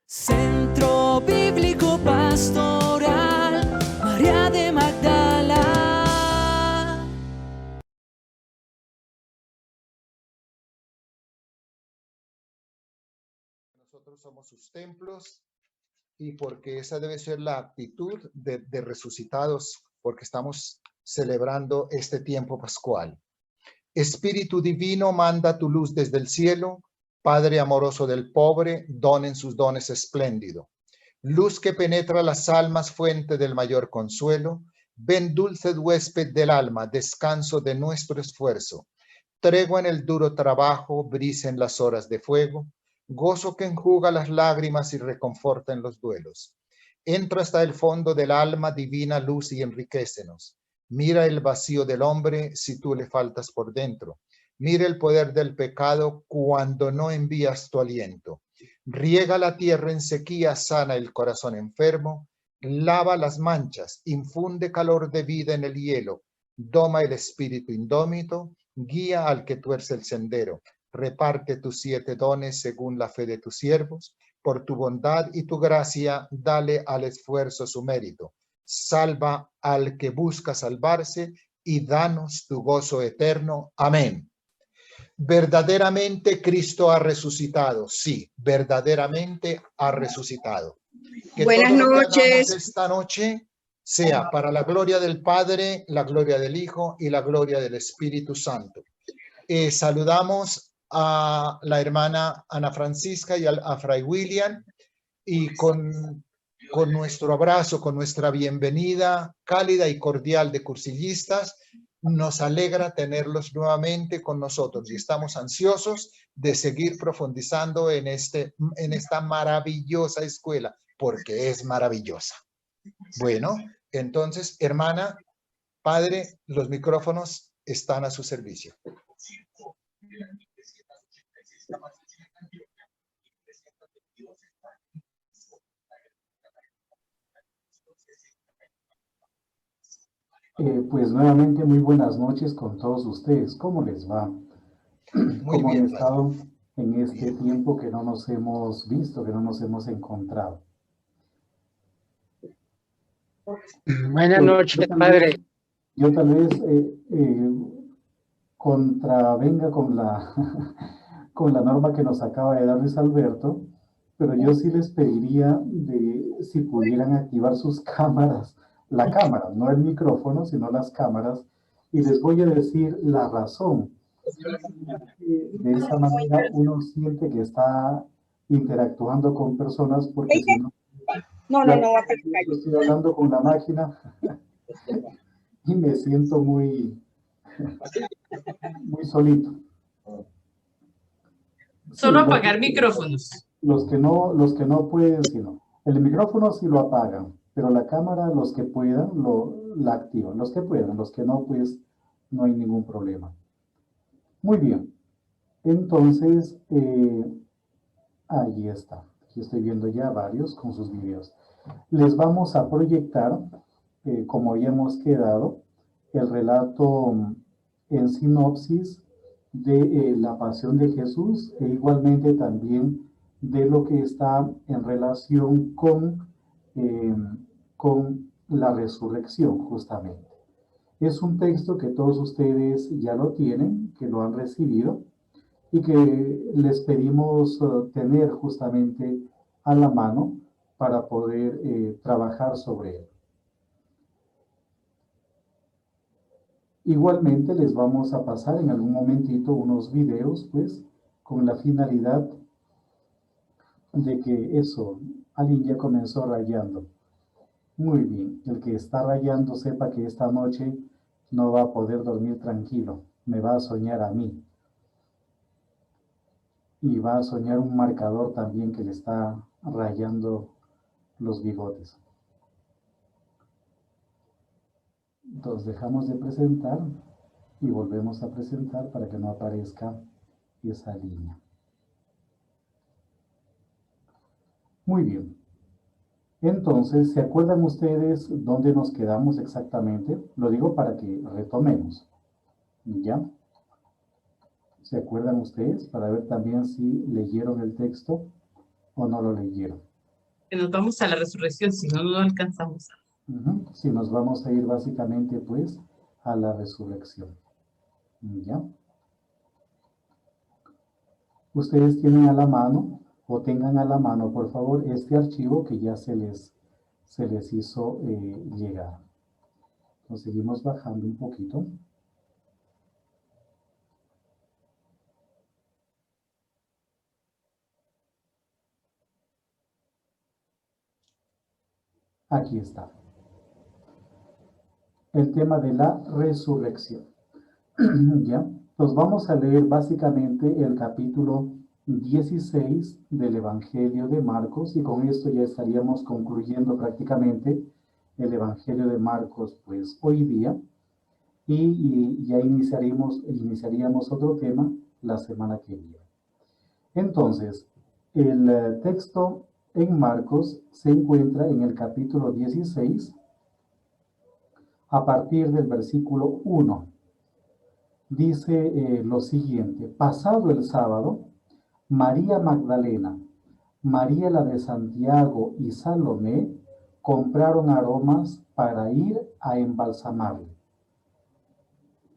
Centro Bíblico Pastoral María de Magdala. Nosotros somos sus templos y porque esa debe ser la actitud de resucitados, porque estamos celebrando este tiempo pascual. Espíritu divino, manda tu luz desde el cielo. Padre amoroso del pobre, donen sus dones espléndido. Luz que penetra las almas, fuente del mayor consuelo. Ven dulce huésped del alma, descanso de nuestro esfuerzo. Tregua en el duro trabajo, brisa en las horas de fuego. Gozo que enjuga las lágrimas y reconforta en los duelos. Entra hasta el fondo del alma, divina luz, y enriquécenos. Mira el vacío del hombre si tú le faltas por dentro. Mira el poder del pecado cuando no envías tu aliento. Riega la tierra en sequía, sana el corazón enfermo. Lava las manchas, infunde calor de vida en el hielo. Doma el espíritu indómito, guía al que tuerce el sendero. Reparte tus 7 dones según la fe de tus siervos. Por tu bondad y tu gracia, dale al esfuerzo su mérito. Salva al que busca salvarse y danos tu gozo eterno. Amén. Verdaderamente Cristo ha resucitado. Sí, verdaderamente ha resucitado. Que Buenas todo lo que noches. hagamos esta noche sea para la gloria del Padre, la gloria del Hijo y la gloria del Espíritu Santo. Saludamos a la hermana Ana Francisca y a Fray William, y con nuestro abrazo, con nuestra bienvenida cálida y cordial de cursillistas, nos alegra tenerlos nuevamente con nosotros y estamos ansiosos de seguir profundizando en esta maravillosa escuela, porque es maravillosa. Bueno, entonces, hermana, padre, los micrófonos están a su servicio. Pues nuevamente muy buenas noches con todos ustedes. ¿Cómo les va? ¿Cómo han estado en este tiempo que no nos hemos visto, que no nos hemos encontrado? Buenas noches, padre. Yo tal vez contravenga con con la norma que nos acaba de dar Luis Alberto, pero yo sí les pediría si pudieran activar sus cámaras, la cámara, no el micrófono, sino las cámaras, y les voy a decir la razón. De esa manera uno siente que está interactuando con personas, porque si no, estoy hablando con la máquina y me siento muy solito. Solo Sí, apagar micrófonos. Los que no pueden, sino el micrófono sí lo apagan, pero la cámara, los que puedan, la activan. Los que puedan, los que no, pues no hay ningún problema. Muy bien. Entonces, ahí está. Aquí estoy viendo ya varios con sus videos. Les vamos a proyectar, como habíamos quedado, el relato en sinopsis de la pasión de Jesús e igualmente también de lo que está en relación con la resurrección, justamente. Es un texto que todos ustedes ya lo tienen, que lo han recibido y que les pedimos tener justamente a la mano para poder trabajar sobre él. Igualmente les vamos a pasar en algún momentito unos videos, pues, con la finalidad de que alguien ya comenzó rayando. Muy bien, el que está rayando sepa que esta noche no va a poder dormir tranquilo, me va a soñar a mí. Y va a soñar un marcador también que le está rayando los bigotes. Entonces dejamos de presentar y volvemos a presentar para que no aparezca esa línea. Muy bien. Entonces, ¿se acuerdan ustedes dónde nos quedamos exactamente? Lo digo para que retomemos. ¿Ya? ¿Se acuerdan ustedes? Para ver también si leyeron el texto o no lo leyeron. que nos vamos a la resurrección, si no, no alcanzamos. Si nos vamos a ir básicamente pues a la resurrección. ¿Ya? Ustedes tienen a la mano o tengan a la mano, por favor, este archivo que ya se les hizo llegar. Nos seguimos bajando un poquito. Aquí está. El tema de la resurrección. ¿Ya? Entonces vamos a leer básicamente el capítulo 16 del Evangelio de Marcos y con esto ya estaríamos concluyendo prácticamente el Evangelio de Marcos pues hoy día y ya iniciaríamos otro tema la semana que viene. Entonces, el texto en Marcos se encuentra en el capítulo 16 a partir del versículo 1. Dice lo siguiente: pasado el sábado, María Magdalena, María la de Santiago y Salomé compraron aromas para ir a embalsamarle.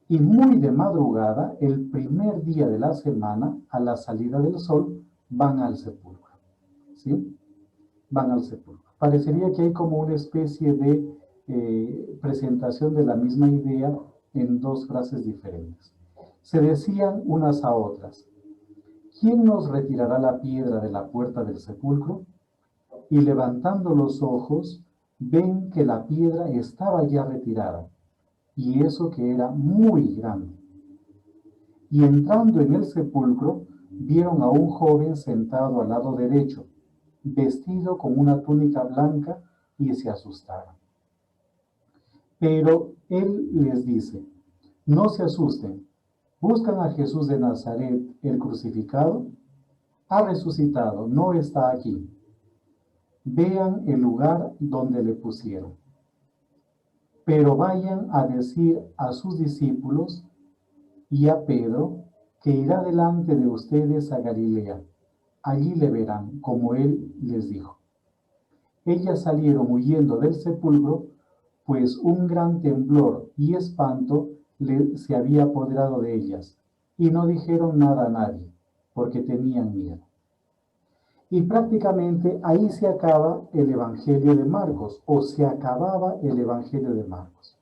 Y muy de madrugada, el primer día de la semana, a la salida del sol, van al sepulcro. ¿Sí? Van al sepulcro. Parecería que hay como una especie de presentación de la misma idea en dos frases diferentes. Se decían unas a otras: ¿quién nos retirará la piedra de la puerta del sepulcro? Y levantando los ojos, ven que la piedra estaba ya retirada, y eso que era muy grande. Y entrando en el sepulcro, vieron a un joven sentado al lado derecho, vestido con una túnica blanca, y se asustaron. Pero él les dice: no se asusten, buscan a Jesús de Nazaret, el crucificado. Ha resucitado, no está aquí. Vean el lugar donde le pusieron. Pero vayan a decir a sus discípulos y a Pedro que irá delante de ustedes a Galilea. Allí le verán, como él les dijo. Ellas salieron huyendo del sepulcro, pues un gran temblor y espanto se había apoderado de ellas, y no dijeron nada a nadie, porque tenían miedo. Y prácticamente ahí se acaba el Evangelio de Marcos, o se acababa el Evangelio de Marcos.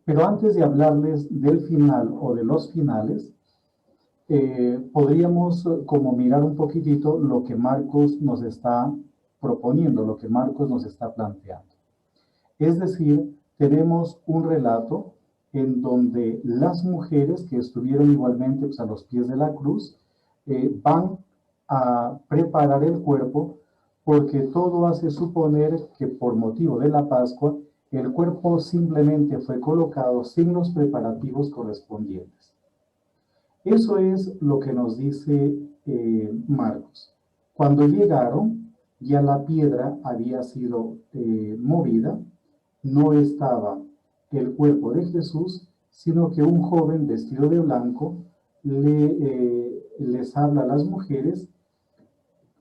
Pero antes de hablarles del final o de los finales, podríamos como mirar un poquitito lo que Marcos nos está proponiendo, lo que Marcos nos está planteando. Es decir, tenemos un relato en donde las mujeres que estuvieron igualmente pues, a los pies de la cruz van a preparar el cuerpo, porque todo hace suponer que por motivo de la Pascua el cuerpo simplemente fue colocado sin los preparativos correspondientes. Eso es lo que nos dice Marcos. Cuando llegaron, ya la piedra había sido movida, no estaba el cuerpo de Jesús, sino que un joven vestido de blanco les habla a las mujeres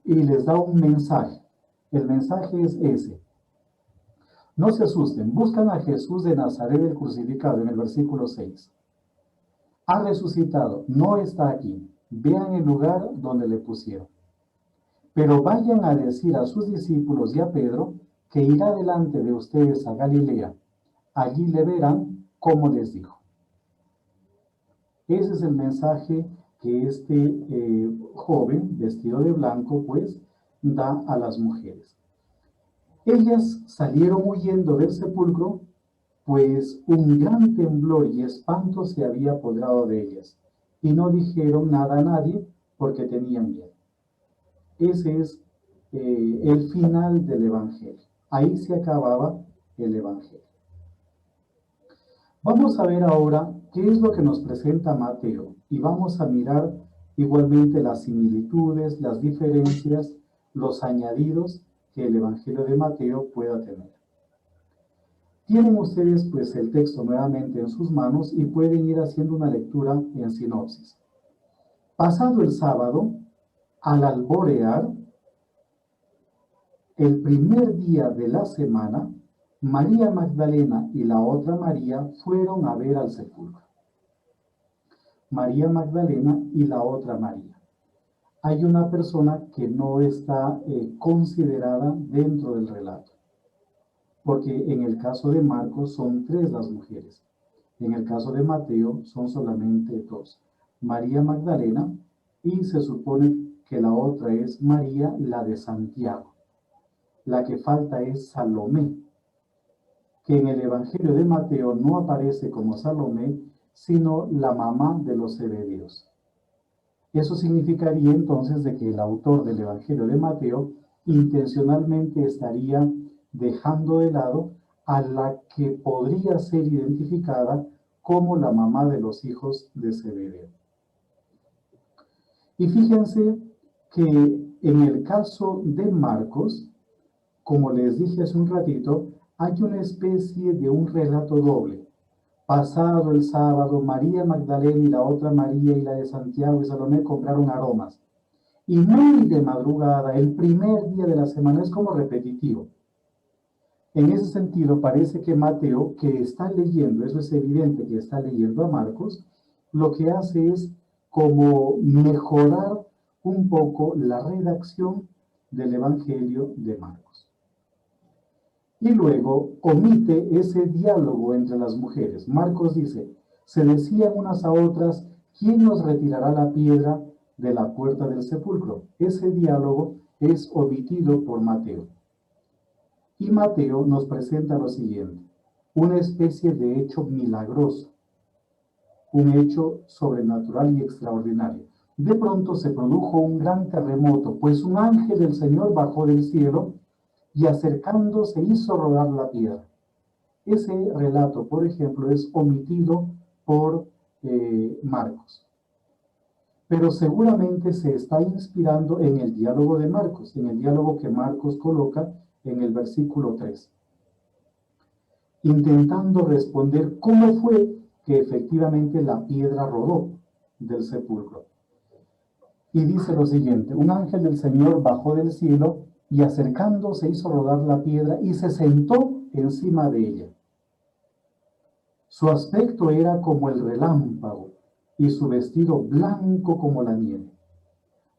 y les da un mensaje. El mensaje es ese: no se asusten, buscan a Jesús de Nazaret el crucificado, en el versículo 6. Ha resucitado, no está aquí. Vean el lugar donde le pusieron. Pero vayan a decir a sus discípulos y a Pedro que irá delante de ustedes a Galilea. Allí le verán, como les dijo. Ese es el mensaje que este joven vestido de blanco pues da a las mujeres. Ellas salieron huyendo del sepulcro, pues un gran temblor y espanto se había apoderado de ellas, y no dijeron nada a nadie porque tenían miedo. Ese es el final del Evangelio. Ahí se acababa el Evangelio. Vamos a ver ahora qué es lo que nos presenta Mateo, y vamos a mirar igualmente las similitudes, las diferencias, los añadidos que el Evangelio de Mateo pueda tener. Tienen ustedes pues el texto nuevamente en sus manos y pueden ir haciendo una lectura en sinopsis. Pasado el sábado, al alborear, el primer día de la semana, María Magdalena y la otra María fueron a ver al sepulcro. María Magdalena y la otra María. Hay una persona que no está considerada dentro del relato, porque en el caso de Marcos son 3 las mujeres. En el caso de Mateo son solamente 2. María Magdalena y se supone que la otra es María, la de Santiago. La que falta es Salomé, que en el Evangelio de Mateo no aparece como Salomé, sino la mamá de los Zebedeos. Eso significaría entonces de que el autor del Evangelio de Mateo intencionalmente estaría dejando de lado a la que podría ser identificada como la mamá de los hijos de Zebedeo. Y fíjense que en el caso de Marcos, como les dije hace un ratito, hay una especie de un relato doble. Pasado el sábado, María Magdalena y la otra María y la de Santiago y Salomé compraron aromas. Y muy de madrugada, el primer día de la semana, es como repetitivo. En ese sentido, parece que Mateo, que está leyendo, eso es evidente que está leyendo a Marcos, lo que hace es como mejorar un poco la redacción del Evangelio de Marcos. Y luego omite ese diálogo entre las mujeres. Marcos dice, se decían unas a otras, ¿quién nos retirará la piedra de la puerta del sepulcro? Ese diálogo es omitido por Mateo. Y Mateo nos presenta lo siguiente, una especie de hecho milagroso, un hecho sobrenatural y extraordinario. De pronto se produjo un gran terremoto, pues un ángel del Señor bajó del cielo y acercándose hizo rodar la piedra. Ese relato, por ejemplo, es omitido por Marcos. Pero seguramente se está inspirando en el diálogo de Marcos, en el diálogo que Marcos coloca en el versículo 3, intentando responder cómo fue que efectivamente la piedra rodó del sepulcro. Y dice lo siguiente, un ángel del Señor bajó del cielo y acercándose hizo rodar la piedra y se sentó encima de ella. Su aspecto era como el relámpago y su vestido blanco como la nieve.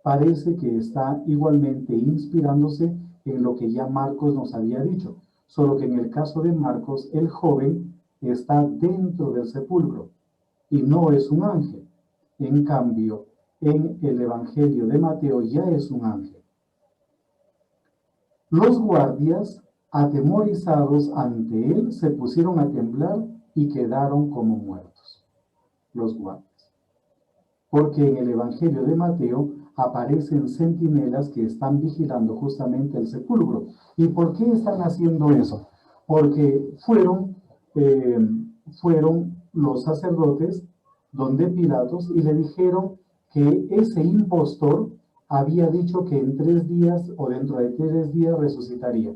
Parece que está igualmente inspirándose en lo que ya Marcos nos había dicho, solo que en el caso de Marcos, el joven está dentro del sepulcro y no es un ángel. En cambio, en el Evangelio de Mateo ya es un ángel. Los guardias, atemorizados ante él, se pusieron a temblar y quedaron como muertos. Los guardias. Porque en el Evangelio de Mateo aparecen centinelas que están vigilando justamente el sepulcro. ¿Y por qué están haciendo eso? Porque fueron los sacerdotes donde Pilatos y le dijeron que ese impostor había dicho que en 3 días o dentro de 3 días resucitaría.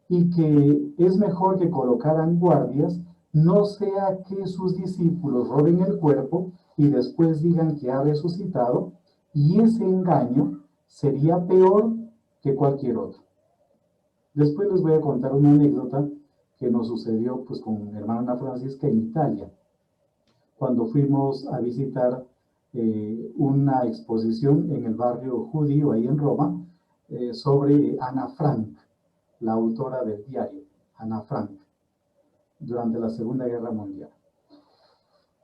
Y que es mejor que colocaran guardias, no sea que sus discípulos roben el cuerpo y después digan que ha resucitado, y ese engaño sería peor que cualquier otro. Después les voy a contar una anécdota que nos sucedió pues, con mi hermana Ana Francisca en Italia, cuando fuimos a visitar una exposición en el barrio judío, ahí en Roma, sobre Ana Frank, la autora del diario, Ana Frank, durante la Segunda Guerra Mundial.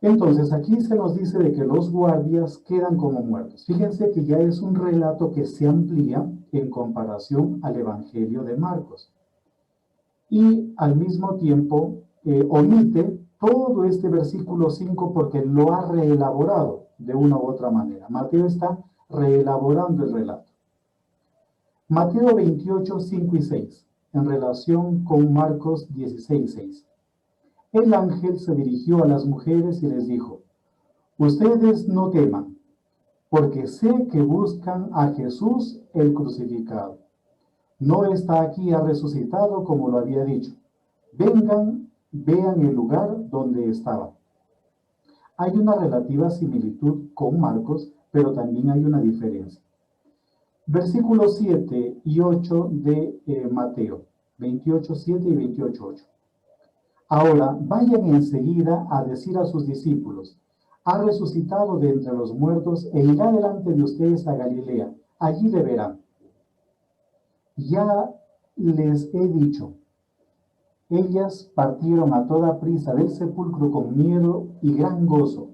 Entonces, aquí se nos dice de que los guardias quedan como muertos. Fíjense que ya es un relato que se amplía en comparación al Evangelio de Marcos. Y al mismo tiempo omite todo este versículo 5 porque lo ha reelaborado de una u otra manera. Mateo está reelaborando el relato. Mateo 28, 5 y 6, en relación con Marcos 16, 6. El ángel se dirigió a las mujeres y les dijo, ustedes no teman, porque sé que buscan a Jesús el crucificado. No está aquí, ha resucitado como lo había dicho. Vengan, vean el lugar donde estaba. Hay una relativa similitud con Marcos, pero también hay una diferencia. Versículos 7 y 8 de Mateo, 28, 7 y 28, 8. Ahora vayan enseguida a decir a sus discípulos, ha resucitado de entre los muertos e irá delante de ustedes a Galilea, allí le verán. Ya les he dicho, ellas partieron a toda prisa del sepulcro con miedo y gran gozo,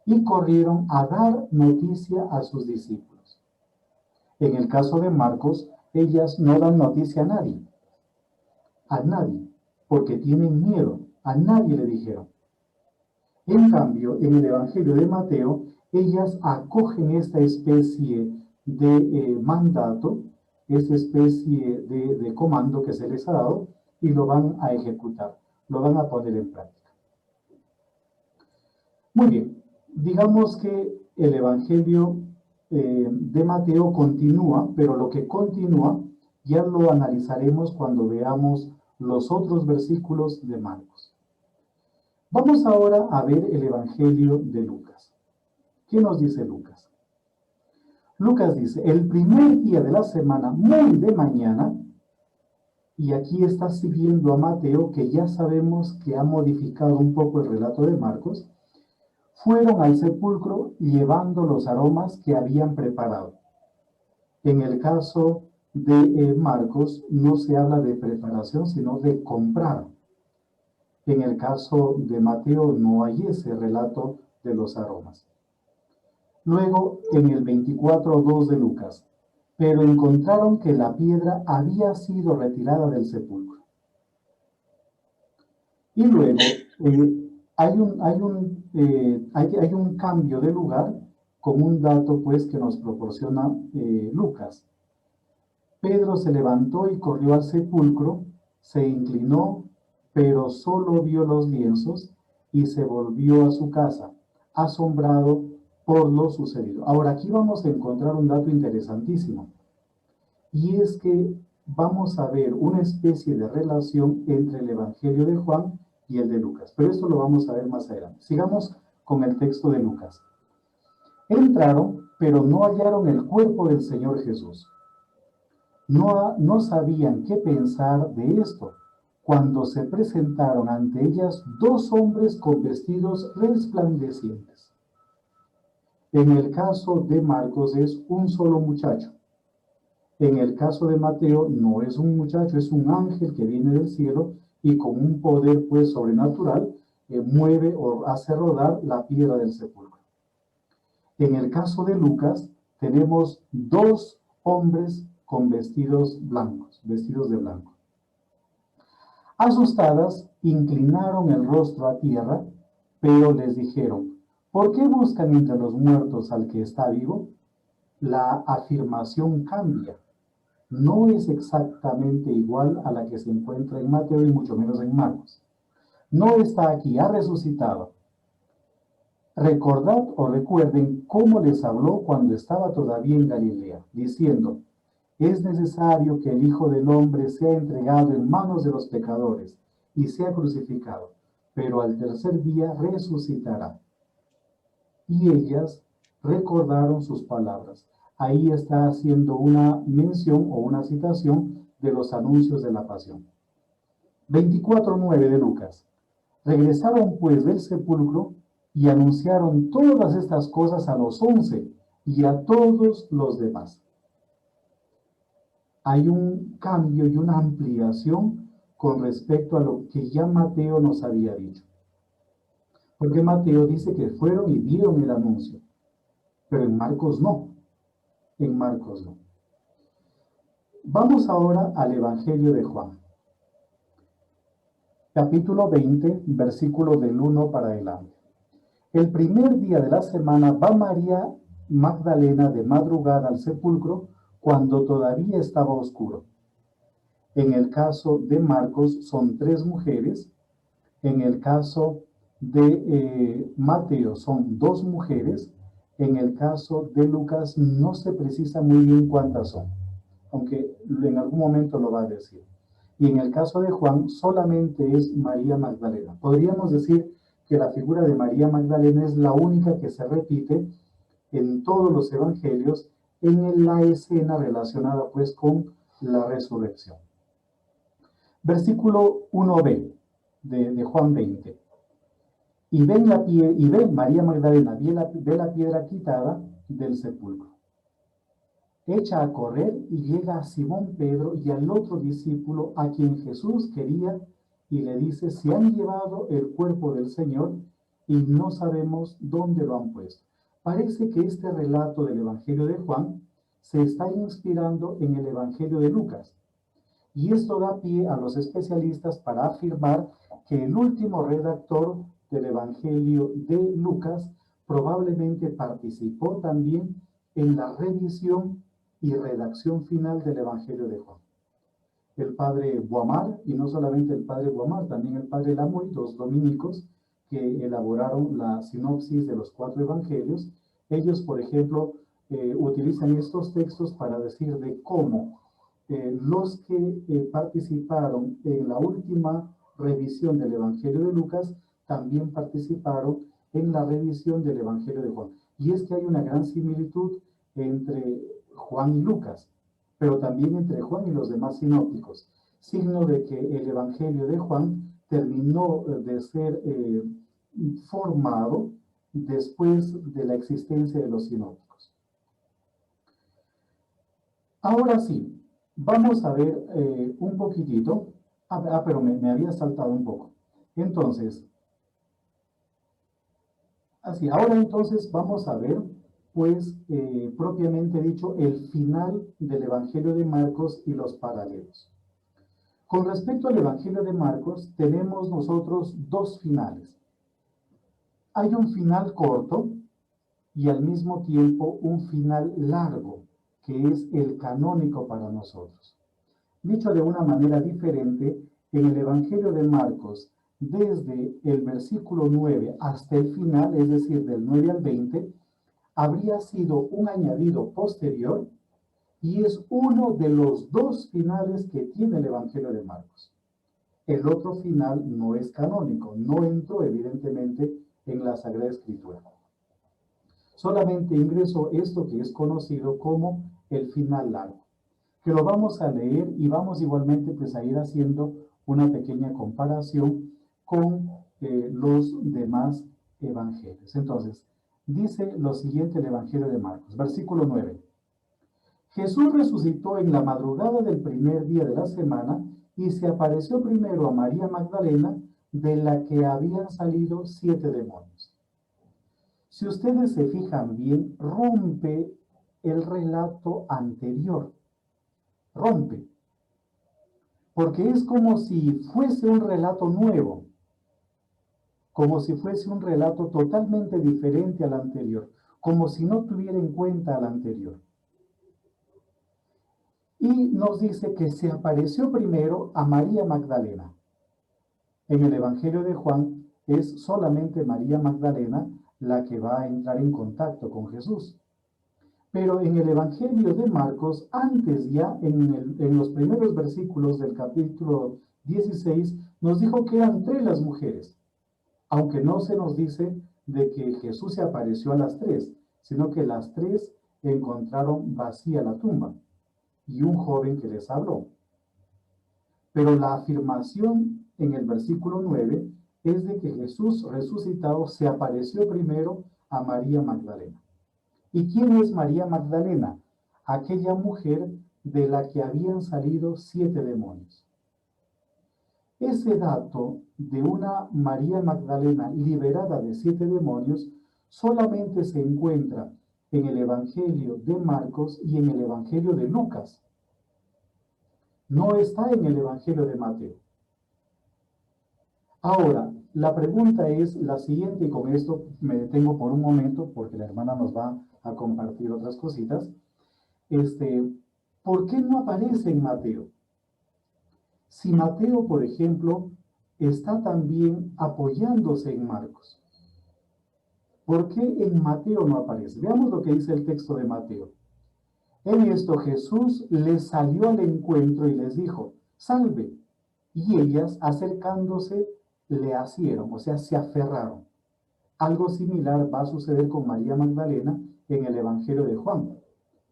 y corrieron a dar noticia a sus discípulos. En el caso de Marcos, ellas no dan noticia a nadie, porque tienen miedo, a nadie le dijeron. En cambio, en el Evangelio de Mateo, ellas acogen esta especie de mandato, esta especie de comando que se les ha dado y lo van a ejecutar, lo van a poner en práctica. Muy bien, digamos que el Evangelio de Mateo continúa, pero lo que continúa ya lo analizaremos cuando veamos los otros versículos de Marcos. Vamos ahora a ver el Evangelio de Lucas. ¿Qué nos dice Lucas? Lucas dice, el primer día de la semana, muy de mañana, y aquí está siguiendo a Mateo, que ya sabemos que ha modificado un poco el relato de Marcos, fueron al sepulcro llevando los aromas que habían preparado. En el caso de Marcos no se habla de preparación, sino de comprar. En el caso de Mateo no hay ese relato de los aromas. Luego, en el 24:2 de Lucas, pero encontraron que la piedra había sido retirada del sepulcro. Y luego hay un cambio de lugar con un dato pues que nos proporciona Lucas. Pedro se levantó y corrió al sepulcro, se inclinó, pero solo vio los lienzos y se volvió a su casa, asombrado por lo sucedido. Ahora aquí vamos a encontrar un dato interesantísimo, y es que vamos a ver una especie de relación entre el Evangelio de Juan y el de Lucas, pero esto lo vamos a ver más adelante. Sigamos con el texto de Lucas. Entraron, pero no hallaron el cuerpo del Señor Jesús. No sabían qué pensar de esto, cuando se presentaron ante ellas dos hombres con vestidos resplandecientes. En el caso de Marcos es un solo muchacho. En el caso de Mateo no es un muchacho, es un ángel que viene del cielo y con un poder pues sobrenatural mueve o hace rodar la piedra del sepulcro. En el caso de Lucas tenemos dos hombres con vestidos blancos, vestidos de blanco. Asustadas, inclinaron el rostro a tierra, pero les dijeron, ¿por qué buscan entre los muertos al que está vivo? La afirmación cambia. No es exactamente igual a la que se encuentra en Mateo y mucho menos en Marcos. No está aquí, ha resucitado. Recordad o recuerden cómo les habló cuando estaba todavía en Galilea, diciendo, es necesario que el Hijo del Hombre sea entregado en manos de los pecadores y sea crucificado, pero al tercer día resucitará. Y ellas recordaron sus palabras. Ahí está haciendo una mención o una citación de los anuncios de la pasión. 24:9 de Lucas. Regresaron pues del sepulcro y anunciaron todas estas cosas a los 11 y a todos los demás. Hay un cambio y una ampliación con respecto a lo que ya Mateo nos había dicho. Porque Mateo dice que fueron y dieron el anuncio, pero en Marcos no. En Marcos no. Vamos ahora al Evangelio de Juan. Capítulo 20, versículo del 1 para adelante. El primer día de la semana va María Magdalena de madrugada al sepulcro cuando todavía estaba oscuro. En el caso de Marcos son 3 mujeres. En el caso de Mateo son 2 mujeres. En el caso de Lucas no se precisa muy bien cuántas son, aunque en algún momento lo va a decir. Y en el caso de Juan solamente es María Magdalena. Podríamos decir que la figura de María Magdalena es la única que se repite en todos los evangelios en la escena relacionada pues con la resurrección. Versículo 1b de Juan 20. Y ven María Magdalena, ve la piedra quitada del sepulcro. Echa a correr y llega a Simón Pedro y al otro discípulo a quien Jesús quería y le dice, se han llevado el cuerpo del Señor y no sabemos dónde lo han puesto. Parece que este relato del Evangelio de Juan se está inspirando en el Evangelio de Lucas. Y esto da pie a los especialistas para afirmar que el último redactor del Evangelio de Lucas probablemente participó también en la revisión y redacción final del Evangelio de Juan. El padre Boamar, y no solamente el padre Boamar, también el padre Lamoy, dos dominicos que elaboraron la sinopsis de los 4 evangelios. Ellos, por ejemplo, utilizan estos textos para decir de cómo los que participaron en la última revisión del Evangelio de Lucas también participaron en la revisión del Evangelio de Juan. Y es que hay una gran similitud entre Juan y Lucas, pero también entre Juan y los demás sinópticos, signo de que el Evangelio de Juan terminó de ser formado después de la existencia de los sinópticos. Ahora sí, vamos a ver un poquitito. Pero me había saltado un poco. Entonces, ahora entonces vamos a ver, pues, propiamente dicho, el final del Evangelio de Marcos y los paralelos. Con respecto al Evangelio de Marcos, tenemos nosotros 2 finales. Hay un final corto y al mismo tiempo un final largo, que es el canónico para nosotros. Dicho de una manera diferente, en el Evangelio de Marcos, desde el versículo 9 hasta el final, es decir, del 9 al 20, habría sido un añadido posterior y es uno de los 2 finales que tiene el Evangelio de Marcos. El otro final no es canónico, no entró evidentemente en la Sagrada Escritura. Solamente ingresó esto que es conocido como el final largo, que lo vamos a leer y vamos igualmente pues a ir haciendo una pequeña comparación con los demás evangelios. Entonces, dice lo siguiente el Evangelio de Marcos, versículo 9. Jesús resucitó en la madrugada del primer día de la semana y se apareció primero a María Magdalena, de la que habían salido 7 demonios. Si ustedes se fijan bien, rompe el relato anterior. Rompe. Porque es como si fuese un relato nuevo. Como si fuese un relato totalmente diferente al anterior. Como si no tuviera en cuenta al anterior. Y nos dice que se apareció primero a María Magdalena. En el Evangelio de Juan es solamente María Magdalena la que va a entrar en contacto con Jesús. Pero en el Evangelio de Marcos, antes ya, en los primeros versículos del capítulo 16, nos dijo que eran 3 las mujeres, aunque no se nos dice de que Jesús se apareció a las 3, sino que las 3 encontraron vacía la tumba y un joven que les habló. Pero la afirmación en el versículo 9 es de que Jesús resucitado se apareció primero a María Magdalena. ¿Y quién es María Magdalena? Aquella mujer de la que habían salido 7 demonios. Ese dato de una María Magdalena liberada de 7 demonios solamente se encuentra en el Evangelio de Marcos y en el Evangelio de Lucas. No está en el Evangelio de Mateo. Ahora, la pregunta es la siguiente, y con esto me detengo por un momento porque la hermana nos va a compartir otras cositas. ¿Por qué no aparece en Mateo? Si Mateo, por ejemplo, está también apoyándose en Marcos. ¿Por qué en Mateo no aparece? Veamos lo que dice el texto de Mateo. En esto Jesús les salió al encuentro y les dijo, salve. Y ellas, acercándose, le asieron, o sea, se aferraron. Algo similar va a suceder con María Magdalena en el Evangelio de Juan.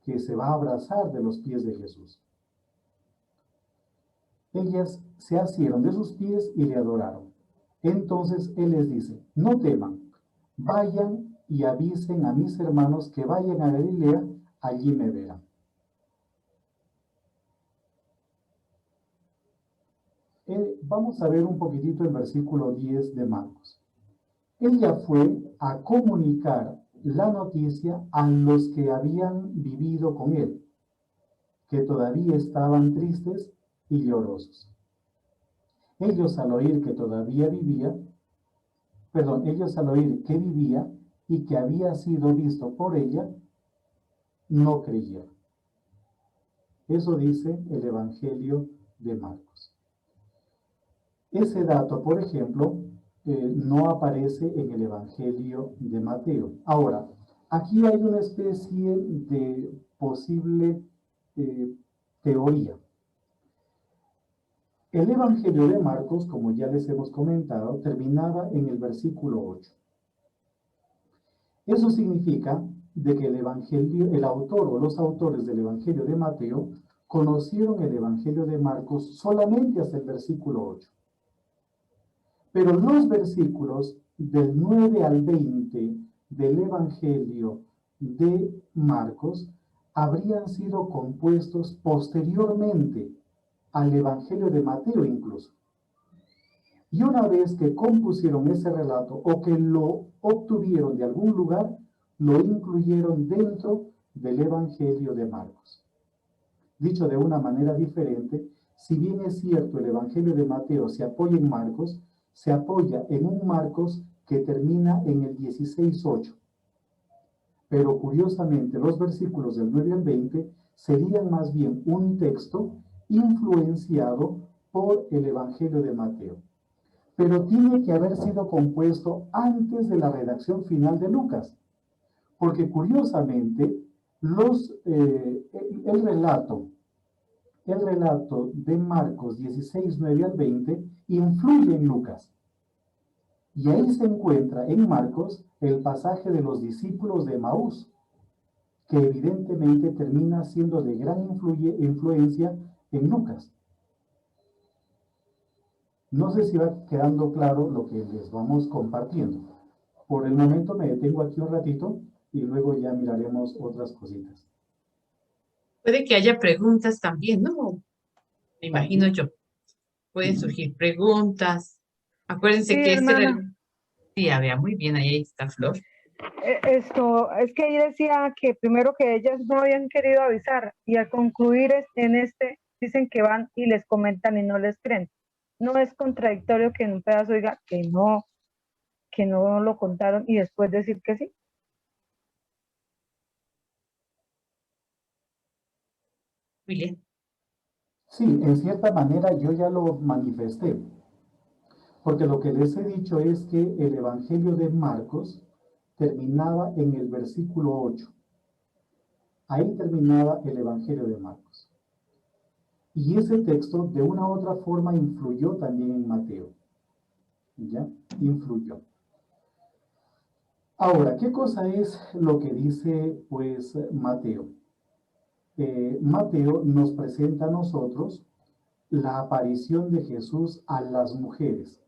que se va a abrazar de los pies de Jesús. Ellas se asieron de sus pies y le adoraron. Entonces él les dice, no teman, vayan y avisen a mis hermanos que vayan a Galilea, allí me verán. Vamos a ver un poquitito el versículo 10 de Marcos. Ella fue a comunicar la noticia a los que habían vivido con él, que todavía estaban tristes y llorosos. Ellos al oír que vivía y que había sido visto por ella, no creyeron. Eso dice el Evangelio de Marcos. Ese dato, por ejemplo, no aparece en el Evangelio de Mateo. Ahora, aquí hay una especie de posible teoría. El Evangelio de Marcos, como ya les hemos comentado, terminaba en el versículo 8. Eso significa de que el autor o los autores del Evangelio de Mateo conocieron el Evangelio de Marcos solamente hasta el versículo 8. Pero los versículos del 9 al 20 del Evangelio de Marcos habrían sido compuestos posteriormente al Evangelio de Mateo incluso. Y una vez que compusieron ese relato o que lo obtuvieron de algún lugar, lo incluyeron dentro del Evangelio de Marcos. Dicho de una manera diferente, si bien es cierto el Evangelio de Mateo se apoya en Marcos, se apoya en un Marcos que termina en el 16:8. Pero curiosamente los versículos del 9 al 20 serían más bien un texto influenciado por el Evangelio de Mateo. Pero tiene que haber sido compuesto antes de la redacción final de Lucas, porque curiosamente el relato de Marcos 16, 9 al 20 influye en Lucas. Y ahí se encuentra en Marcos el pasaje de los discípulos de Emaús, que evidentemente termina siendo de gran influencia en Lucas. No sé si va quedando claro lo que les vamos compartiendo. Por el momento me detengo aquí un ratito y luego ya miraremos otras cositas. Puede que haya preguntas también, ¿no? Me imagino yo. Pueden surgir preguntas. Acuérdense Sí, que este era hermana. Sí, vea, muy bien, ahí está Flor. Esto, es que ahí decía que primero que ellas no habían querido avisar y al concluir en este, dicen que van y les comentan y no les creen. No es contradictorio que en un pedazo diga que no lo contaron y después decir que sí. William. Sí, en cierta manera yo ya lo manifesté, porque lo que les he dicho es que el Evangelio de Marcos terminaba en el versículo 8. Ahí terminaba el Evangelio de Marcos. Y ese texto de una u otra forma influyó también en Mateo. ¿Ya? Influyó. Ahora, ¿qué cosa es lo que dice, pues, Mateo? Mateo nos presenta a nosotros la aparición de Jesús a las mujeres.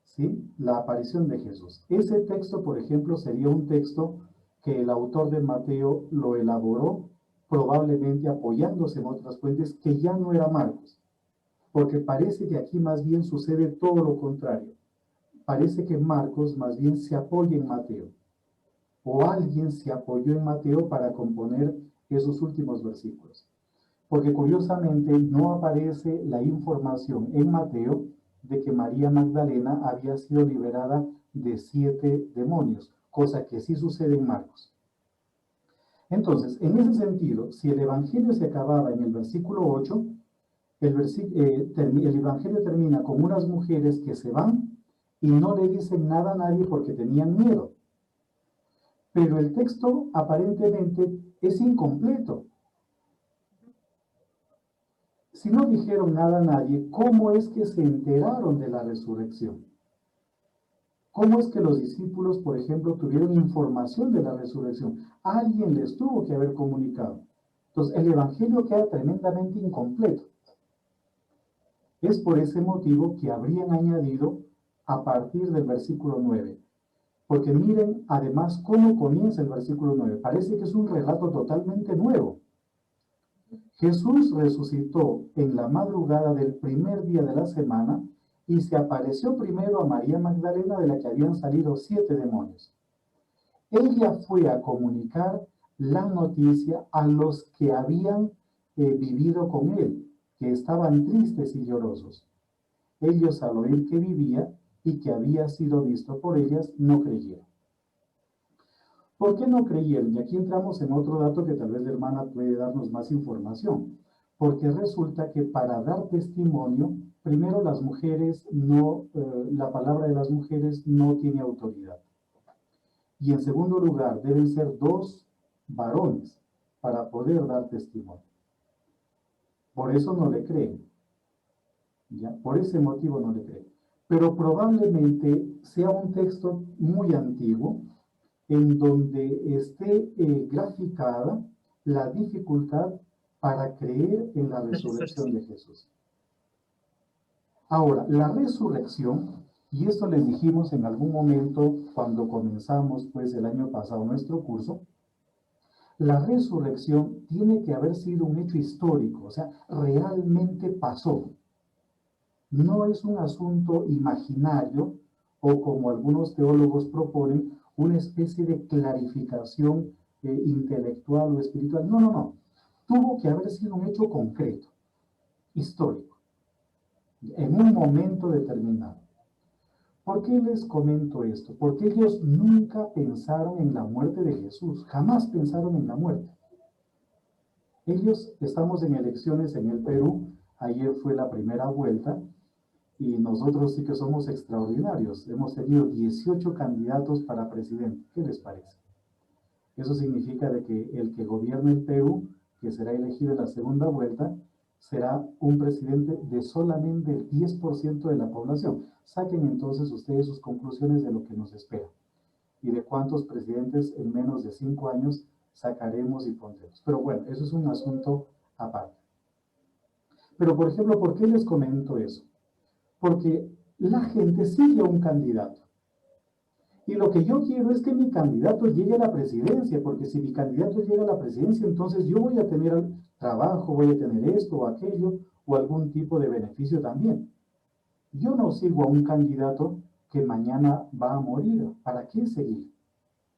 ¿Sí? La aparición de Jesús. Ese texto, por ejemplo, sería un texto que el autor de Mateo lo elaboró, probablemente apoyándose en otras fuentes que ya no era Marcos. Porque parece que aquí más bien sucede todo lo contrario. Parece que Marcos más bien se apoya en Mateo. O alguien se apoyó en Mateo para componer esos últimos versículos. Porque curiosamente no aparece la información en Mateo de que María Magdalena había sido liberada de 7 demonios, cosa que sí sucede en Marcos. Entonces, en ese sentido, si el Evangelio se acababa en el versículo 8, el Evangelio termina con unas mujeres que se van y no le dicen nada a nadie porque tenían miedo. Pero el texto aparentemente es incompleto. Si no dijeron nada a nadie, ¿cómo es que se enteraron de la resurrección? ¿Cómo es que los discípulos, por ejemplo, tuvieron información de la resurrección? Alguien les tuvo que haber comunicado. Entonces, el evangelio queda tremendamente incompleto. Es por ese motivo que habrían añadido a partir del versículo 9. Porque miren, además, cómo comienza el versículo 9. Parece que es un relato totalmente nuevo. Jesús resucitó en la madrugada del primer día de la semana y se apareció primero a María Magdalena, de la que habían salido 7 demonios. Ella fue a comunicar la noticia a los que habían vivido con él, que estaban tristes y llorosos. Ellos, al oír que vivía y que había sido visto por ellas, no creyeron. ¿Por qué no creyeron? Y aquí entramos en otro dato que tal vez la hermana puede darnos más información. Porque resulta que para dar testimonio, primero las mujeres no, la palabra de las mujeres no tiene autoridad. Y en segundo lugar, deben ser 2 varones para poder dar testimonio. Por eso no le creen. ¿Ya? Por ese motivo no le creen. Pero probablemente sea un texto muy antiguo en donde esté graficada la dificultad para creer en la resurrección de Jesús. Ahora, la resurrección, y esto les dijimos en algún momento cuando comenzamos pues el año pasado nuestro curso, la resurrección tiene que haber sido un hecho histórico, o sea, realmente pasó. No es un asunto imaginario o, como algunos teólogos proponen, una especie de clarificación intelectual o espiritual. No, no, no. Tuvo que haber sido un hecho concreto, histórico, en un momento determinado. ¿Por qué les comento esto? Porque ellos nunca pensaron en la muerte de Jesús, jamás pensaron en la muerte. Ellos, estamos en elecciones en el Perú, ayer fue la primera vuelta, y nosotros sí que somos extraordinarios. Hemos tenido 18 candidatos para presidente. ¿Qué les parece? Eso significa de que el que gobierne el Perú, que será elegido en la segunda vuelta, será un presidente de solamente el 10% de la población. Saquen entonces ustedes sus conclusiones de lo que nos espera y de cuántos presidentes en menos de 5 años sacaremos y pondremos. Pero bueno, eso es un asunto aparte. Pero, por ejemplo, ¿por qué les comento eso? Porque la gente sigue a un candidato. Y lo que yo quiero es que mi candidato llegue a la presidencia, porque si mi candidato llega a la presidencia, entonces yo voy a tener trabajo, voy a tener esto o aquello, o algún tipo de beneficio también. Yo no sigo a un candidato que mañana va a morir. ¿Para qué seguir?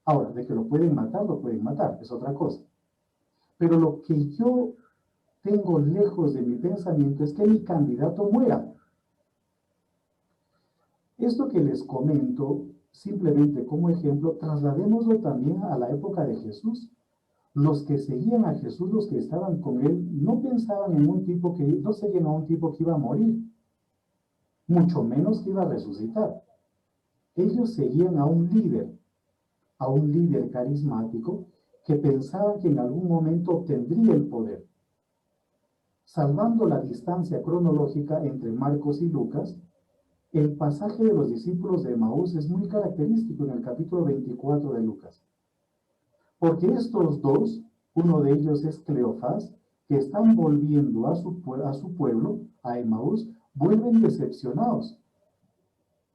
Ahora, de que lo pueden matar, es otra cosa. Pero lo que yo tengo lejos de mi pensamiento es que mi candidato muera. Esto que les comento, simplemente como ejemplo, trasladémoslo también a la época de Jesús. Los que seguían a Jesús, los que estaban con él, no pensaban en un tipo que, no seguían a un tipo que iba a morir, mucho menos que iba a resucitar. Ellos seguían a un líder carismático que pensaban que en algún momento obtendría el poder. Salvando la distancia cronológica entre Marcos y Lucas, el pasaje de los discípulos de Emaús es muy característico en el capítulo 24 de Lucas. Porque estos dos, uno de ellos es Cleofás, que están volviendo a su pueblo, a Emaús, vuelven decepcionados.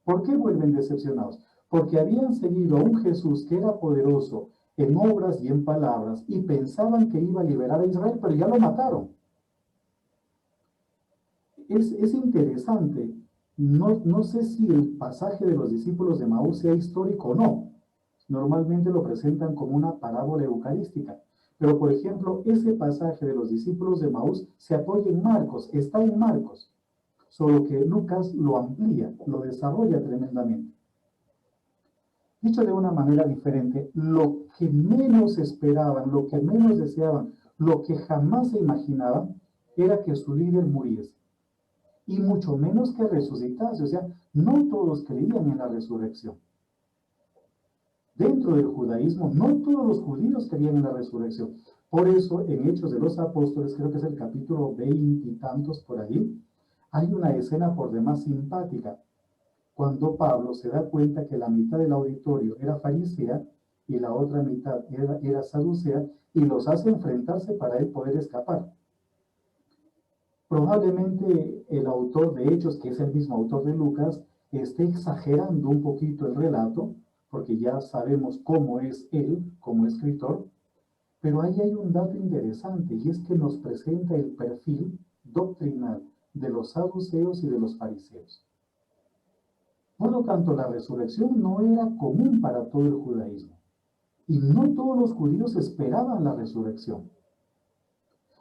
¿Por qué vuelven decepcionados? Porque habían seguido a un Jesús que era poderoso en obras y en palabras y pensaban que iba a liberar a Israel, pero ya lo mataron. Es interesante. No sé si el pasaje de los discípulos de Emaús sea histórico o no. Normalmente lo presentan como una parábola eucarística. Pero, por ejemplo, ese pasaje de los discípulos de Emaús se apoya en Marcos, está en Marcos. Solo que Lucas lo amplía, lo desarrolla tremendamente. Dicho de una manera diferente, lo que menos esperaban, lo que menos deseaban, lo que jamás se imaginaban, era que su líder muriese. Y mucho menos que resucitase. O sea, no todos creían en la resurrección. Dentro del judaísmo, no todos los judíos creían en la resurrección. Por eso, en Hechos de los Apóstoles, creo que es el capítulo 20 y tantos por allí, hay una escena por demás simpática. cuando Pablo se da cuenta que la mitad del auditorio era farisea y la otra mitad era saducea, y los hace enfrentarse para él poder escapar. Probablemente el autor de Hechos, que es el mismo autor de Lucas, esté exagerando un poquito el relato, porque ya sabemos cómo es él como escritor, pero ahí hay un dato interesante, y es que nos presenta el perfil doctrinal de los saduceos y de los fariseos. Por lo tanto, la resurrección no era común para todo el judaísmo, y no todos los judíos esperaban la resurrección.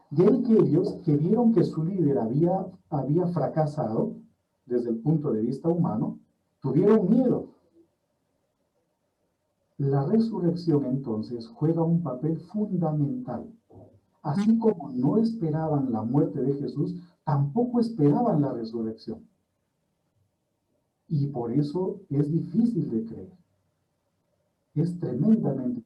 De ahí que ellos, que vieron que su líder había fracasado desde el punto de vista humano, tuvieron miedo. La resurrección entonces juega un papel fundamental. Así como no esperaban la muerte de Jesús, tampoco esperaban la resurrección. Y por eso es difícil de creer. Es tremendamente.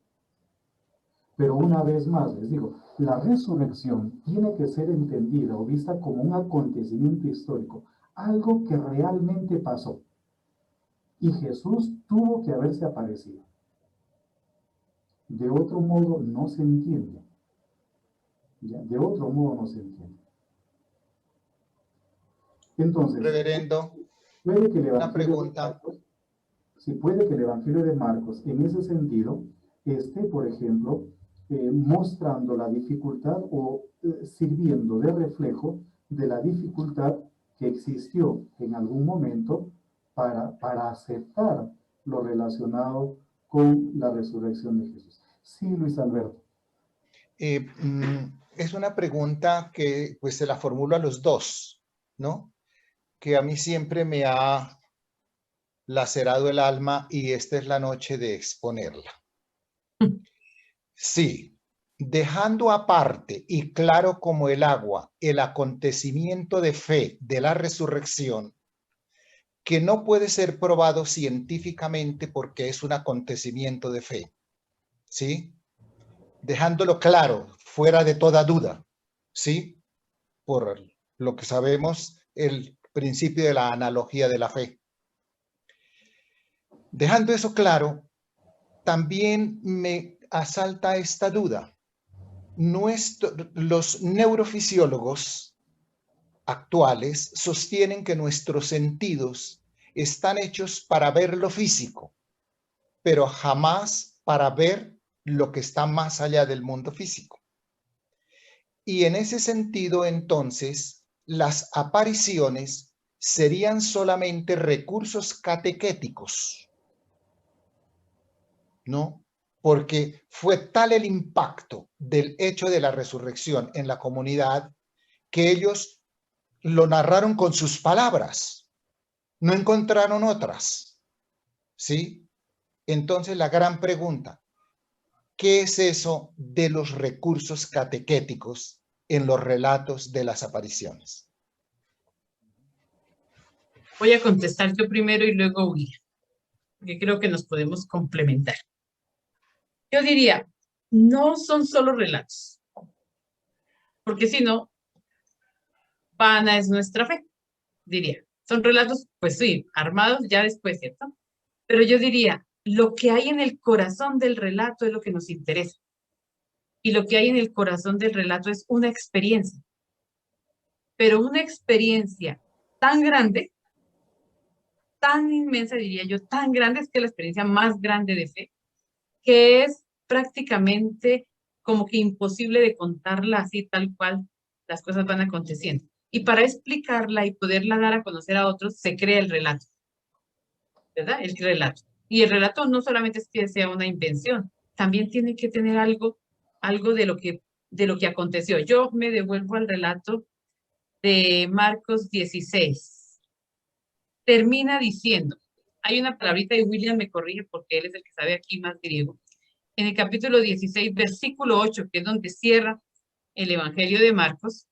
Pero una vez más les digo, la resurrección tiene que ser entendida o vista como un acontecimiento histórico, algo que realmente pasó. Y Jesús tuvo que haberse aparecido. De otro modo no se entiende. ¿Ya? De otro modo no se entiende. Entonces, Reverendo, puede que el una Evangelio de pregunta. Marcos, si puede que el Evangelio de Marcos en ese sentido esté, por ejemplo, mostrando la dificultad o sirviendo de reflejo de la dificultad que existió en algún momento para aceptar lo relacionado con la resurrección de Jesús. Sí, Luis Alberto. Es una pregunta que pues se la formulo a los dos, ¿no? Que a mí siempre me ha lacerado el alma y esta es la noche de exponerla. Sí, dejando aparte y claro como el agua el acontecimiento de fe de la resurrección, que no puede ser probado científicamente porque es un acontecimiento de fe, ¿sí? Dejándolo claro, fuera de toda duda, ¿sí? Por lo que sabemos, el principio de la analogía de la fe. Dejando eso claro, también me asalta esta duda. Los neurofisiólogos actuales sostienen que nuestros sentidos están hechos para ver lo físico, pero jamás para ver lo que está más allá del mundo físico. Y en ese sentido, entonces, las apariciones serían solamente recursos catequéticos, ¿no? Porque fue tal el impacto del hecho de la resurrección en la comunidad que ellos lo narraron con sus palabras, no encontraron otras, ¿sí? Entonces la gran pregunta, ¿qué es eso de los recursos catequéticos en los relatos de las apariciones? Voy a contestar yo primero y luego William, porque creo que nos podemos complementar. Yo diría, no son solo relatos, porque si no, vana es nuestra fe, diría. Son relatos, pues sí, armados ya después, ¿cierto? Pero yo diría, lo que hay en el corazón del relato es lo que nos interesa. Y lo que hay en el corazón del relato es una experiencia. Pero una experiencia tan grande, tan inmensa, diría yo, tan grande, es que la experiencia más grande de fe, que es prácticamente como que imposible de contarla así tal cual las cosas van aconteciendo. Y para explicarla y poderla dar a conocer a otros, se crea el relato, ¿verdad? El relato. Y el relato no solamente es que sea una invención, también tiene que tener algo de lo que aconteció. Yo me devuelvo al relato de Marcos 16. Termina diciendo, hay una palabrita y William me corrige porque él es el que sabe aquí más griego. En el capítulo 16, versículo 8, que es donde cierra el Evangelio de Marcos,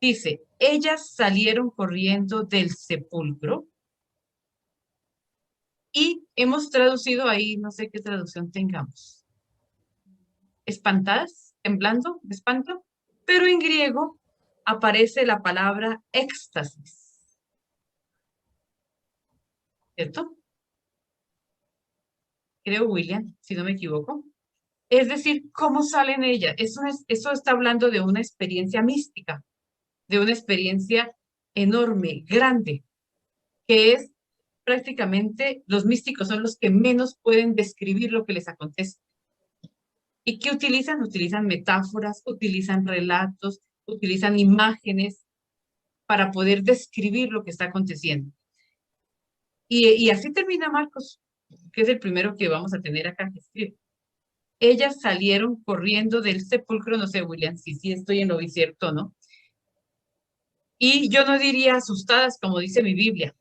dice, ellas salieron corriendo del sepulcro y hemos traducido ahí, no sé qué traducción tengamos, espantadas, temblando, de espanto, pero en griego aparece la palabra éxtasis. ¿cierto? Creo, William, si no me equivoco. Es decir, ¿cómo salen ellas? Eso está hablando de una experiencia mística, de una experiencia enorme, grande, que es prácticamente, los místicos son los que menos pueden describir lo que les acontece. ¿Y qué utilizan? Utilizan metáforas, utilizan relatos, utilizan imágenes para poder describir lo que está aconteciendo. Y así termina Marcos, que es el primero que vamos a tener acá que escribir. Ellas salieron corriendo del sepulcro, no sé, William, si estoy en lo cierto, ¿no? Y yo no diría asustadas, como dice mi Biblia,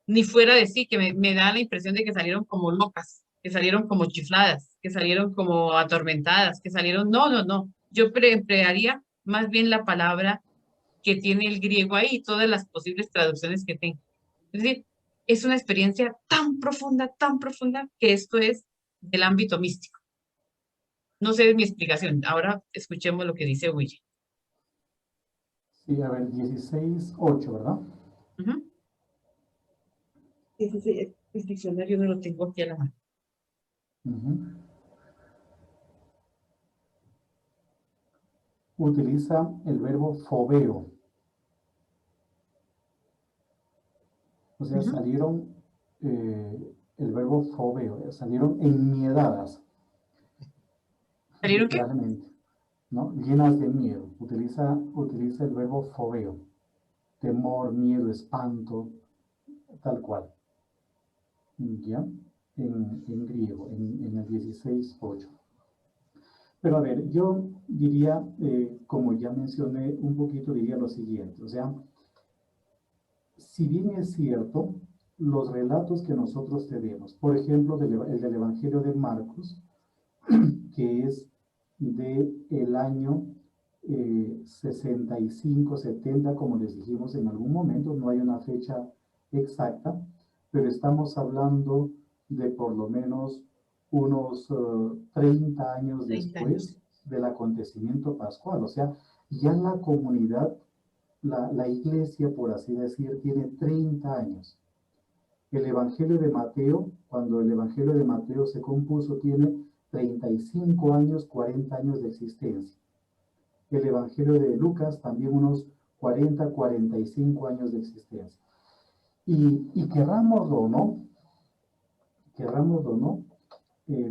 ni fuera de sí, que me da la impresión de que salieron como locas, que salieron como chifladas, que salieron como atormentadas, que salieron, no. Yo emplearía más bien la palabra que tiene el griego ahí, todas las posibles traducciones que tenga. Es decir, es una experiencia tan profunda, que esto es del ámbito místico. No sé mi explicación. Ahora escuchemos lo que dice William. Sí, a ver, 16:8, ¿verdad? Ese el diccionario no lo tengo aquí a la mano. Utiliza el verbo fobeo. O sea, salieron, el verbo fobeo, salieron enmiedadas. ¿Salieron qué? Literalmente, ¿no? Llenas de miedo. Utiliza el verbo fobeo. Temor, miedo, espanto, tal cual. ¿Ya? En griego, en el 16:8. Pero a ver, yo diría, como ya mencioné un poquito, diría lo siguiente. O sea, si bien es cierto, los relatos que nosotros tenemos, por ejemplo, el del Evangelio de Marcos, que es del año 65, 70, como les dijimos en algún momento, no hay una fecha exacta, pero estamos hablando de por lo menos unos 30 años 30 después años. del acontecimiento pascual. O sea, ya la comunidad, la iglesia, por así decir, tiene 30 años. El Evangelio de Mateo, cuando el Evangelio de Mateo se compuso, tiene 35 años, 40 años de existencia. El Evangelio de Lucas también unos 40, 45 años de existencia. Y querrámoslo o no,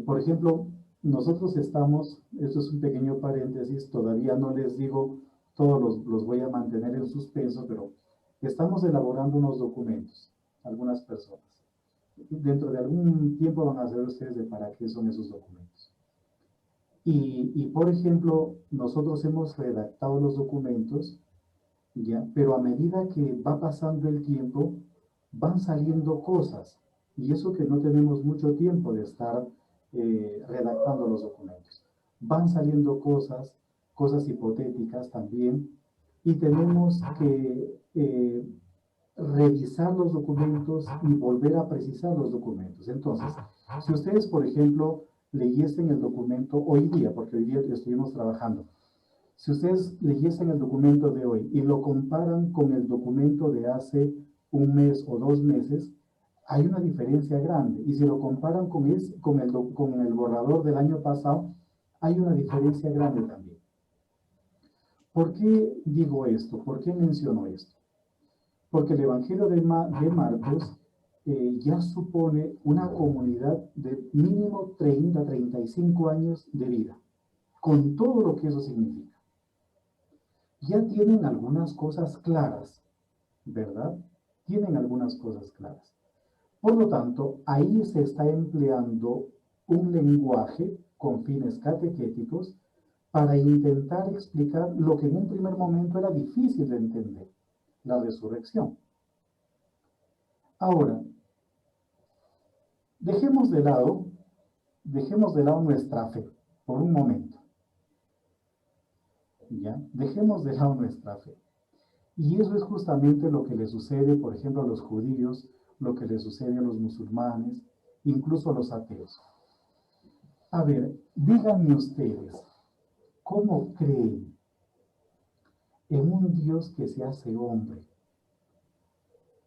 por ejemplo, nosotros estamos, esto es un pequeño paréntesis, todavía no les digo, todos los voy a mantener en suspenso, pero estamos elaborando unos documentos, algunas personas. Dentro de algún tiempo van a saber ustedes de para qué son esos documentos. Y por ejemplo, nosotros hemos redactado los documentos, ¿ya? Pero a medida que va pasando el tiempo, van saliendo cosas. Y eso que no tenemos mucho tiempo de estar redactando los documentos. Van saliendo cosas hipotéticas también, y tenemos que revisar los documentos y volver a precisar los documentos. Entonces, si ustedes, por ejemplo, leyesen el documento hoy día, porque hoy día estuvimos trabajando, si ustedes leyesen el documento de hoy y lo comparan con el documento de hace un mes o 2 meses, hay una diferencia grande. Y si lo comparan con el borrador del año pasado, hay una diferencia grande también. ¿Por qué digo esto? ¿Por qué menciono esto? Porque el Evangelio de Marcos ya supone una comunidad de mínimo 30, 35 años de vida, con todo lo que eso significa. Ya tienen algunas cosas claras, ¿verdad? Tienen algunas cosas claras. Por lo tanto, ahí se está empleando un lenguaje con fines catequéticos para intentar explicar lo que en un primer momento era difícil de entender, la resurrección. Ahora, dejemos de lado nuestra fe por un momento. ¿Ya? Dejemos de lado nuestra fe. Y eso es justamente lo que le sucede, por ejemplo, a los judíos, lo que le sucede a los musulmanes, incluso a los ateos. A ver, díganme ustedes, ¿cómo creen en un Dios que se hace hombre,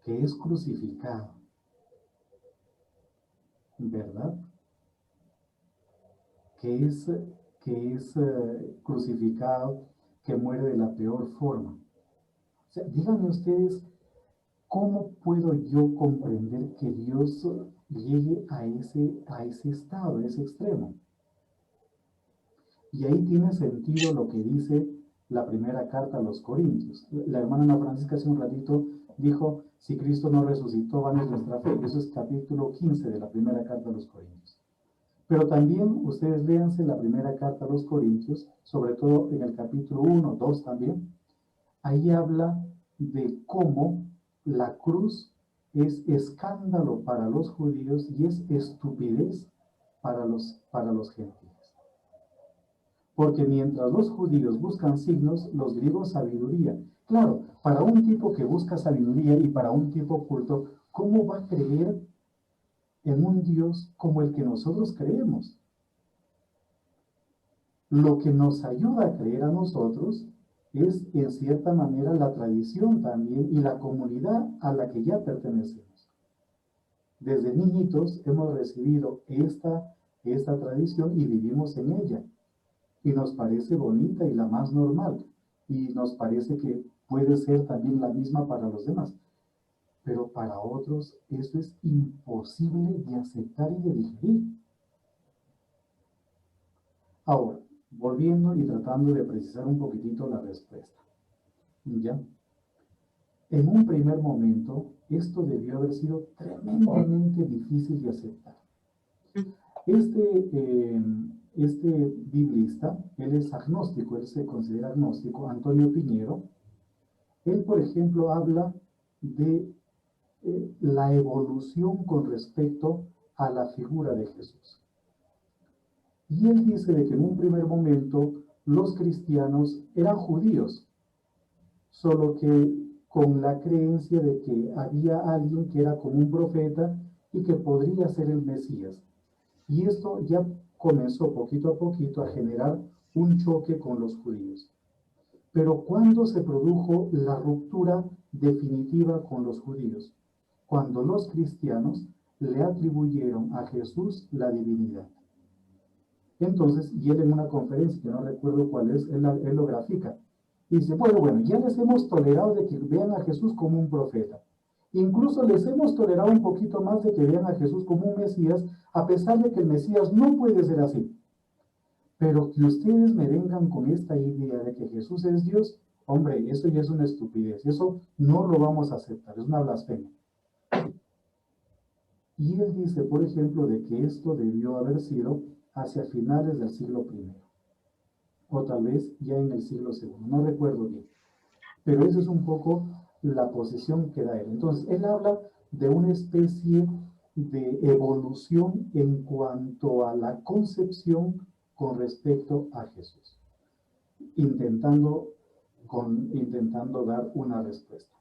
que es crucificado, ¿verdad? Que es crucificado, que muere de la peor forma. O sea, díganme ustedes, ¿cómo puedo yo comprender que Dios llegue a ese estado, a ese extremo? Y ahí tiene sentido lo que dice la primera carta a los Corintios. La hermana Ana Francisca hace un ratito dijo, si Cristo no resucitó, vana es nuestra fe. Eso es capítulo 15 de la primera carta a los Corintios. Pero también ustedes léanse la primera carta a los Corintios, sobre todo en el capítulo 1, 2 también. Ahí habla de cómo la cruz es escándalo para los judíos y es estupidez para los gentiles. Porque mientras los judíos buscan signos, los griegos sabiduría. Claro, para un tipo que busca sabiduría y para un tipo culto, ¿cómo va a creer en un Dios como el que nosotros creemos? Lo que nos ayuda a creer a nosotros es, en cierta manera, la tradición también y la comunidad a la que ya pertenecemos. Desde niñitos hemos recibido esta tradición y vivimos en ella. Y nos parece bonita y la más normal. Y nos parece que puede ser también la misma para los demás. Pero para otros eso es imposible de aceptar y de digerir. Ahora, volviendo y tratando de precisar un poquitito la respuesta. ¿Ya? En un primer momento, esto debió haber sido tremendamente difícil de aceptar. Este biblista, él es agnóstico, él se considera agnóstico, Antonio Piñero. Él, por ejemplo, habla de la evolución con respecto a la figura de Jesús. Y él dice de que en un primer momento los cristianos eran judíos, solo que con la creencia de que había alguien que era como un profeta y que podría ser el Mesías. Y esto ya comenzó poquito a poquito a generar un choque con los judíos. Pero ¿cuándo se produjo la ruptura definitiva con los judíos? Cuando los cristianos le atribuyeron a Jesús la divinidad. Entonces, y él en una conferencia, que no recuerdo cuál es, él lo grafica. Y dice, bueno, ya les hemos tolerado de que vean a Jesús como un profeta. Incluso les hemos tolerado un poquito más de que vean a Jesús como un Mesías, a pesar de que el Mesías no puede ser así. Pero que ustedes me vengan con esta idea de que Jesús es Dios, hombre, eso ya es una estupidez. Eso no lo vamos a aceptar, es una blasfemia. Y él dice, por ejemplo, de que esto debió haber sido hacia finales del siglo I, o tal vez ya en el siglo II, no recuerdo bien. Pero esa es un poco la posición que da él. Entonces, él habla de una especie de evolución en cuanto a la concepción con respecto a Jesús, intentando dar una respuesta.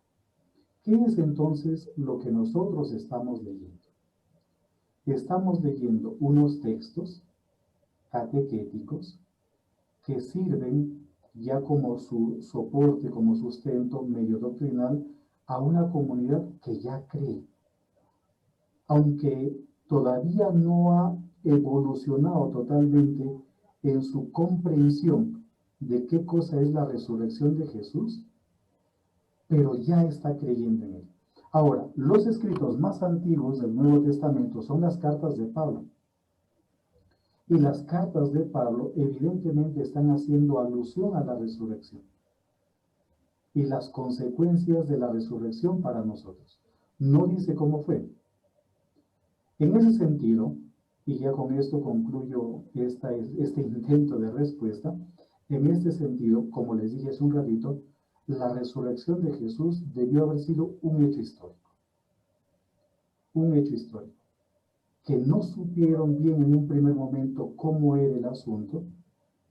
¿Qué es entonces lo que nosotros estamos leyendo? Estamos leyendo unos textos catequéticos que sirven ya como su soporte, como sustento medio doctrinal a una comunidad que ya cree, aunque todavía no ha evolucionado totalmente en su comprensión de qué cosa es la resurrección de Jesús, pero ya está creyendo en él. Ahora, los escritos más antiguos del Nuevo Testamento son las cartas de Pablo. Y las cartas de Pablo evidentemente están haciendo alusión a la resurrección y las consecuencias de la resurrección para nosotros. No dice cómo fue. En ese sentido, y ya con esto concluyo este intento de respuesta, en este sentido, como les dije hace un ratito, la resurrección de Jesús debió haber sido un hecho histórico. Un hecho histórico. Que no supieron bien en un primer momento cómo era el asunto,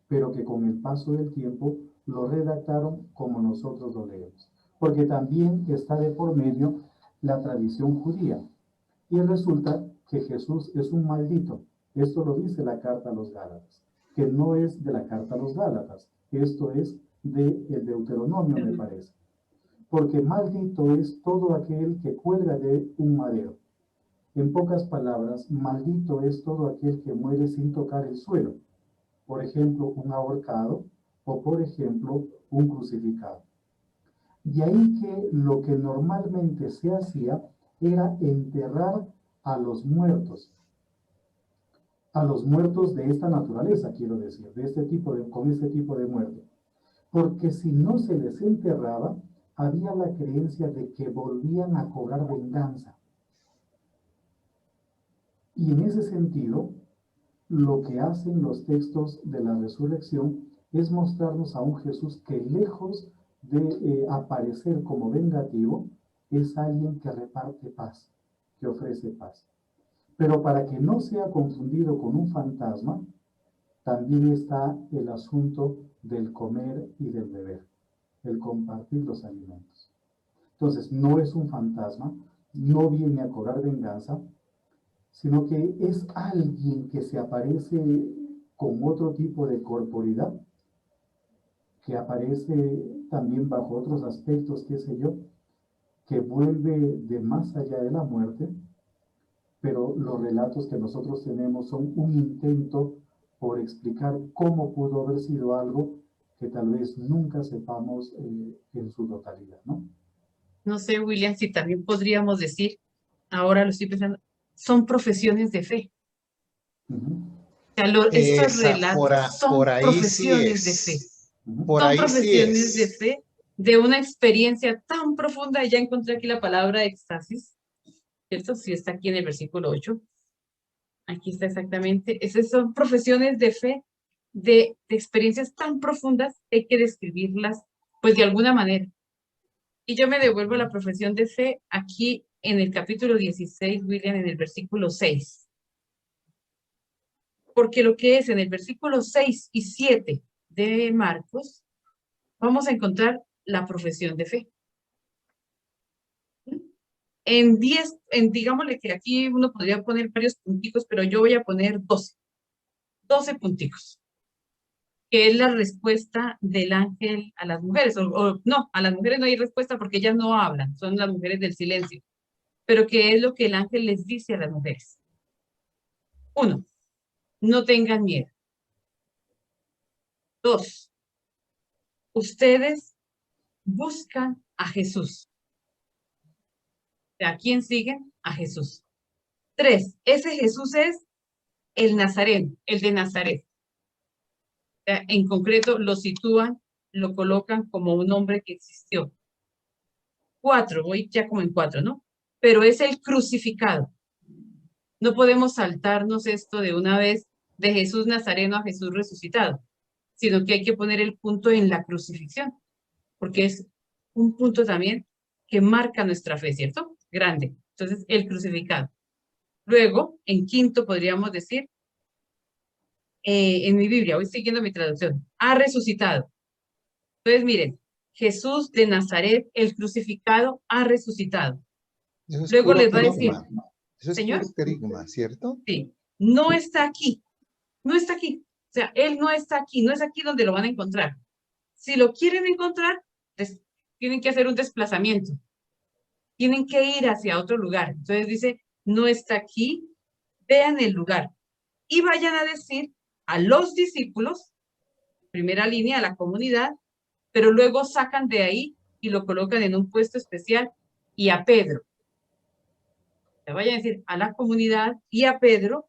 pero que con el paso del tiempo lo redactaron como nosotros lo leemos. Porque también está de por medio la tradición judía. Y resulta que Jesús es un maldito. Esto lo dice la carta a los Gálatas, que no es de la carta a los Gálatas. Esto es del Deuteronomio, me parece. Porque maldito es todo aquel que cuelga de un madero. En pocas palabras, maldito es todo aquel que muere sin tocar el suelo. Por ejemplo, un ahorcado o, por ejemplo, un crucificado. De ahí que lo que normalmente se hacía era enterrar a los muertos de esta naturaleza, quiero decir, con este tipo de muerte. Porque si no se les enterraba, había la creencia de que volvían a cobrar venganza. Y en ese sentido, lo que hacen los textos de la resurrección es mostrarnos a un Jesús que, lejos de aparecer como vengativo, es alguien que reparte paz, que ofrece paz. Pero para que no sea confundido con un fantasma, también está el asunto del comer y del beber, el compartir los alimentos. Entonces, no es un fantasma, no viene a cobrar venganza, sino que es alguien que se aparece con otro tipo de corporidad, que aparece también bajo otros aspectos, qué sé yo, que vuelve de más allá de la muerte, pero los relatos que nosotros tenemos son un intento por explicar cómo pudo haber sido algo que tal vez nunca sepamos en su totalidad, ¿no? No sé, William, si también podríamos decir, ahora lo estoy pensando, son profesiones de fe. O sea, estos relatos son por ahí sí profesiones de fe. es. Por Son ahí sí profesiones de es. fe, de una experiencia tan profunda. Ya encontré aquí la palabra éxtasis, ¿cierto? Sí, está aquí en el versículo 8. Aquí está exactamente. Esas son profesiones de fe, de experiencias tan profundas, hay que describirlas, pues de alguna manera. Y yo me devuelvo a la profesión de fe aquí en el capítulo 16, William, en el versículo 6. Porque lo que es en el versículo 6 y 7 de Marcos, vamos a encontrar la profesión de fe. En 10, digámosle que aquí uno podría poner varios punticos, pero yo voy a poner 12 punticos, que es la respuesta del ángel a las mujeres, o no, a las mujeres no hay respuesta porque ellas no hablan, son las mujeres del silencio, pero que es lo que el ángel les dice a las mujeres. 1, no tengan miedo. 2, ustedes buscan a Jesús. ¿A quién siguen? A Jesús. 3, ese Jesús es el Nazareno, el de Nazaret. En concreto, lo sitúan, lo colocan como un hombre que existió. 4, voy ya como en 4, ¿no? Pero es el crucificado. No podemos saltarnos esto de una vez de Jesús Nazareno a Jesús resucitado, sino que hay que poner el punto en la crucifixión, porque es un punto también que marca nuestra fe, ¿cierto? Grande. Entonces, el crucificado. Luego, en 5 podríamos decir, en mi Biblia, voy siguiendo mi traducción, ha resucitado. Entonces, miren, Jesús de Nazaret, el crucificado, ha resucitado. Eso es Luego puro les va a decir, querigma. Eso es Señor, puro querigma, ¿cierto? sí, no está aquí, no está aquí. O sea, Él no está aquí, no es aquí donde lo van a encontrar. Si lo quieren encontrar, tienen que hacer un desplazamiento. Tienen que ir hacia otro lugar. Entonces dice, no está aquí, vean el lugar. Y vayan a decir a los discípulos, primera línea, a la comunidad, pero luego sacan de ahí y lo colocan en un puesto especial y a Pedro. Le vayan a decir a la comunidad y a Pedro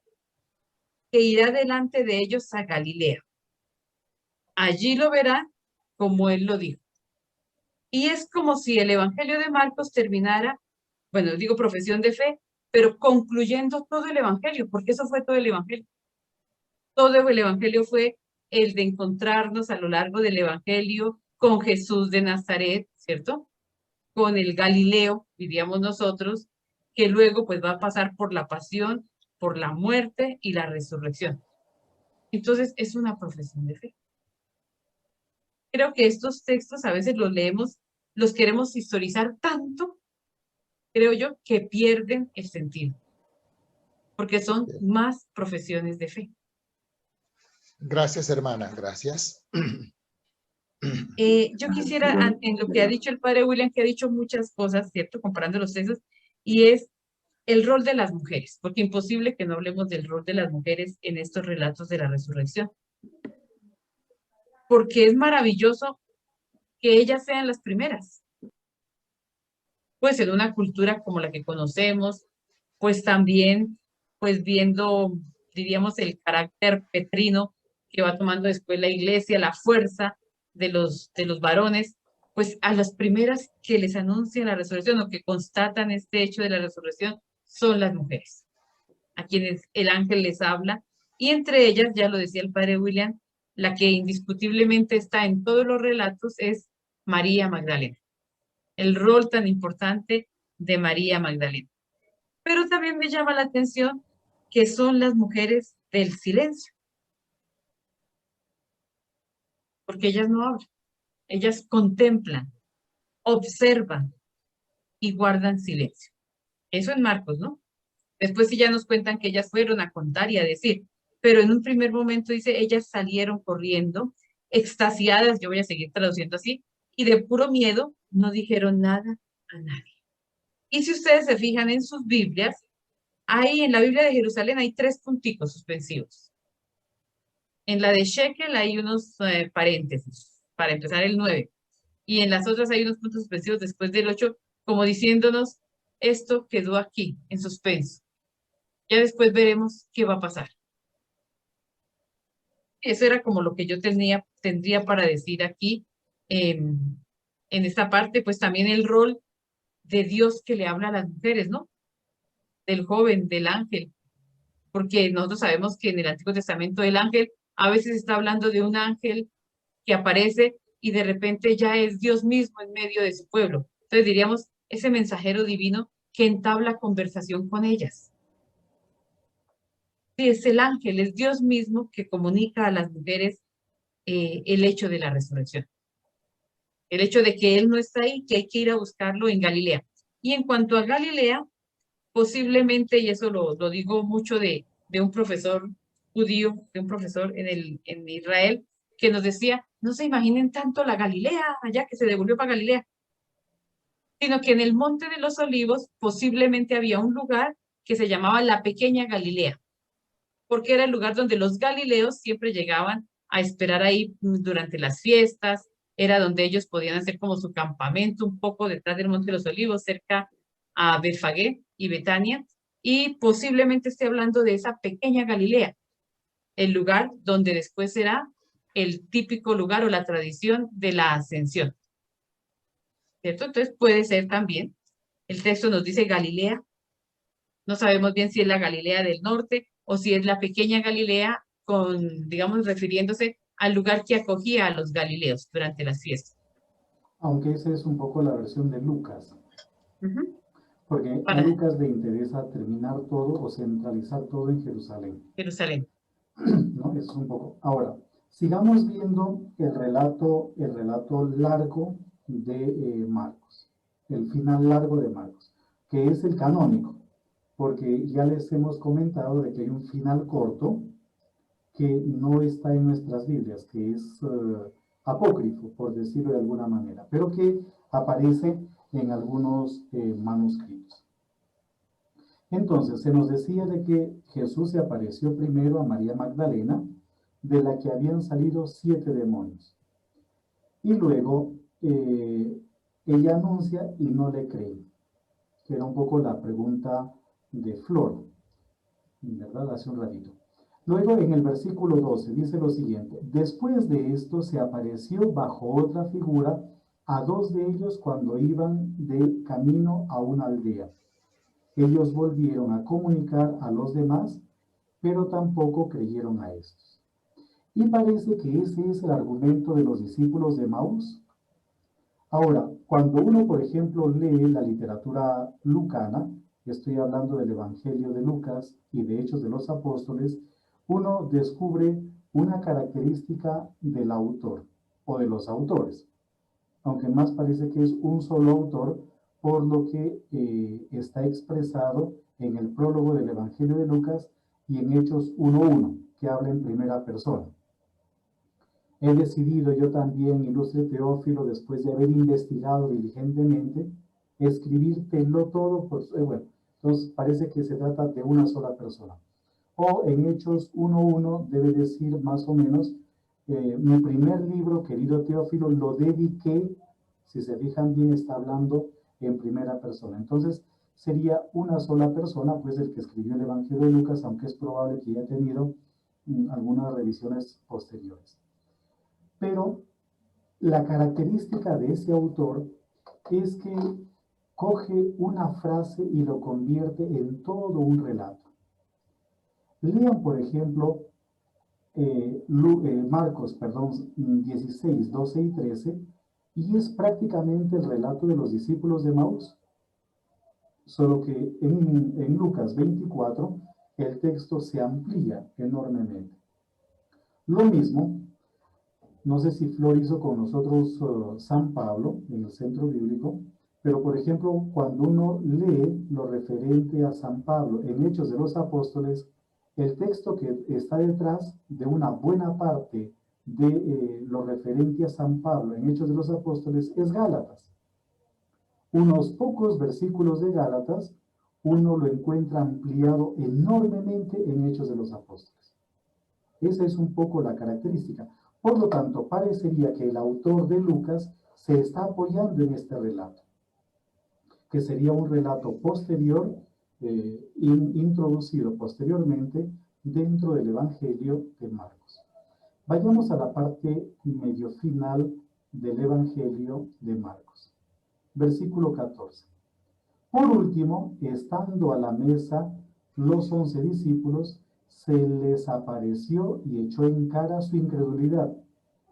que irá delante de ellos a Galilea. Allí lo verán como él lo dijo. Y es como si el Evangelio de Marcos terminara, bueno, digo profesión de fe, pero concluyendo todo el Evangelio, porque eso fue todo el Evangelio. Todo el Evangelio fue el de encontrarnos a lo largo del Evangelio con Jesús de Nazaret, ¿cierto? Con el Galileo, diríamos nosotros, que luego pues va a pasar por la pasión, por la muerte y la resurrección. Entonces es una profesión de fe. Creo que estos textos a veces los leemos, los queremos historizar tanto, creo yo, que pierden el sentido, porque son más profesiones de fe. Gracias, hermana, gracias. Yo quisiera, en lo que ha dicho el padre William, que ha dicho muchas cosas, ¿cierto? Comparando los textos, y es el rol de las mujeres, porque imposible que no hablemos del rol de las mujeres en estos relatos de la resurrección. Porque es maravilloso que ellas sean las primeras. Pues en una cultura como la que conocemos, pues también, pues viendo, diríamos, el carácter petrino que va tomando después la iglesia, la fuerza de los varones, pues a las primeras que les anuncian la resurrección o que constatan este hecho de la resurrección son las mujeres, a quienes el ángel les habla, y entre ellas, ya lo decía el padre William, la que indiscutiblemente está en todos los relatos es María Magdalena, el rol tan importante de María Magdalena. Pero también me llama la atención que son las mujeres del silencio, porque ellas no hablan, ellas contemplan, observan y guardan silencio. Eso en Marcos, ¿no? Después sí ya nos cuentan que ellas fueron a contar y a decir, pero en un primer momento dice, ellas salieron corriendo, extasiadas, yo voy a seguir traduciendo así, y de puro miedo no dijeron nada a nadie. Y si ustedes se fijan en sus Biblias, ahí en la Biblia de Jerusalén hay 3 punticos suspensivos. En la de Shekel hay unos paréntesis, para empezar el 9. Y en las otras hay unos puntos suspensivos después del 8, como diciéndonos, esto quedó aquí, en suspenso. Ya después veremos qué va a pasar. Eso era como lo que yo tendría para decir aquí en esta parte, pues también el rol de Dios que le habla a las mujeres, ¿no? Del joven, del ángel, porque nosotros sabemos que en el Antiguo Testamento el ángel a veces está hablando de un ángel que aparece y de repente ya es Dios mismo en medio de su pueblo. Entonces diríamos, ese mensajero divino que entabla conversación con ellas. Sí, es el ángel, es Dios mismo que comunica a las mujeres el hecho de la resurrección. El hecho de que Él no está ahí, que hay que ir a buscarlo en Galilea. Y en cuanto a Galilea, posiblemente, y eso lo digo mucho de un profesor judío, de un profesor en Israel, que nos decía, no se imaginen tanto la Galilea, allá que se devolvió para Galilea, sino que en el Monte de los Olivos posiblemente había un lugar que se llamaba la Pequeña Galilea, porque era el lugar donde los galileos siempre llegaban a esperar ahí durante las fiestas, era donde ellos podían hacer como su campamento un poco detrás del Monte de los Olivos, cerca a Betfagé y Betania, y posiblemente esté hablando de esa pequeña Galilea, el lugar donde después será el típico lugar o la tradición de la ascensión. ¿Cierto? Entonces puede ser también, el texto nos dice Galilea, no sabemos bien si es la Galilea del norte o si es la pequeña Galilea, con, digamos, refiriéndose al lugar que acogía a los galileos durante las fiestas. Aunque esa es un poco la versión de Lucas. Porque a Lucas le interesa terminar todo o centralizar todo en Jerusalén. Jerusalén. ¿No? Eso es un poco. Ahora, sigamos viendo el relato largo de Marcos, el final largo de Marcos, que es el canónico, porque ya les hemos comentado de que hay un final corto que no está en nuestras Biblias, que es apócrifo, por decirlo de alguna manera, pero que aparece en algunos manuscritos. Entonces, se nos decía de que Jesús se apareció primero a María Magdalena, de la que habían salido 7 demonios. Y luego ella anuncia y no le creen, que era un poco la pregunta de Flor, ¿verdad? Hace un ratito. Luego, en el versículo 12, dice lo siguiente: después de esto se apareció bajo otra figura a 2 de ellos cuando iban de camino a una aldea. Ellos volvieron a comunicar a los demás, pero tampoco creyeron a estos. Y parece que ese es el argumento de los discípulos de Maús. Ahora, cuando uno, por ejemplo, lee la literatura lucana, estoy hablando del Evangelio de Lucas y de Hechos de los Apóstoles, uno descubre una característica del autor o de los autores, aunque más parece que es un solo autor, por lo que está expresado en el prólogo del Evangelio de Lucas y en Hechos 1:1, que habla en primera persona. He decidido yo también, ilustre Teófilo, después de haber investigado diligentemente, escribírtelo todo, bueno, Entonces parece que se trata de una sola persona. O en Hechos 1:1 debe decir más o menos, mi primer libro, querido Teófilo, lo dediqué, si se fijan bien, está hablando en primera persona. Entonces sería una sola persona, pues el que escribió el Evangelio de Lucas, aunque es probable que haya tenido algunas revisiones posteriores. Pero la característica de ese autor es que coge una frase y lo convierte en todo un relato. Lean, por ejemplo, Marcos 16, 12 y 13, y es prácticamente el relato de los discípulos de Maús, solo que en Lucas 24 el texto se amplía enormemente. Lo mismo, no sé si Flor hizo con nosotros San Pablo en el centro bíblico, pero por ejemplo, cuando uno lee lo referente a San Pablo en Hechos de los Apóstoles, el texto que está detrás de una buena parte de lo referente a San Pablo en Hechos de los Apóstoles es Gálatas. Unos pocos versículos de Gálatas, uno lo encuentra ampliado enormemente en Hechos de los Apóstoles. Esa es un poco la característica. Por lo tanto, parecería que el autor de Lucas se está apoyando en este relato, que sería un relato posterior, introducido posteriormente dentro del Evangelio de Marcos. Vayamos a la parte medio final del Evangelio de Marcos. Versículo 14. Por último, estando a la mesa los 11 discípulos, se les apareció y echó en cara su incredulidad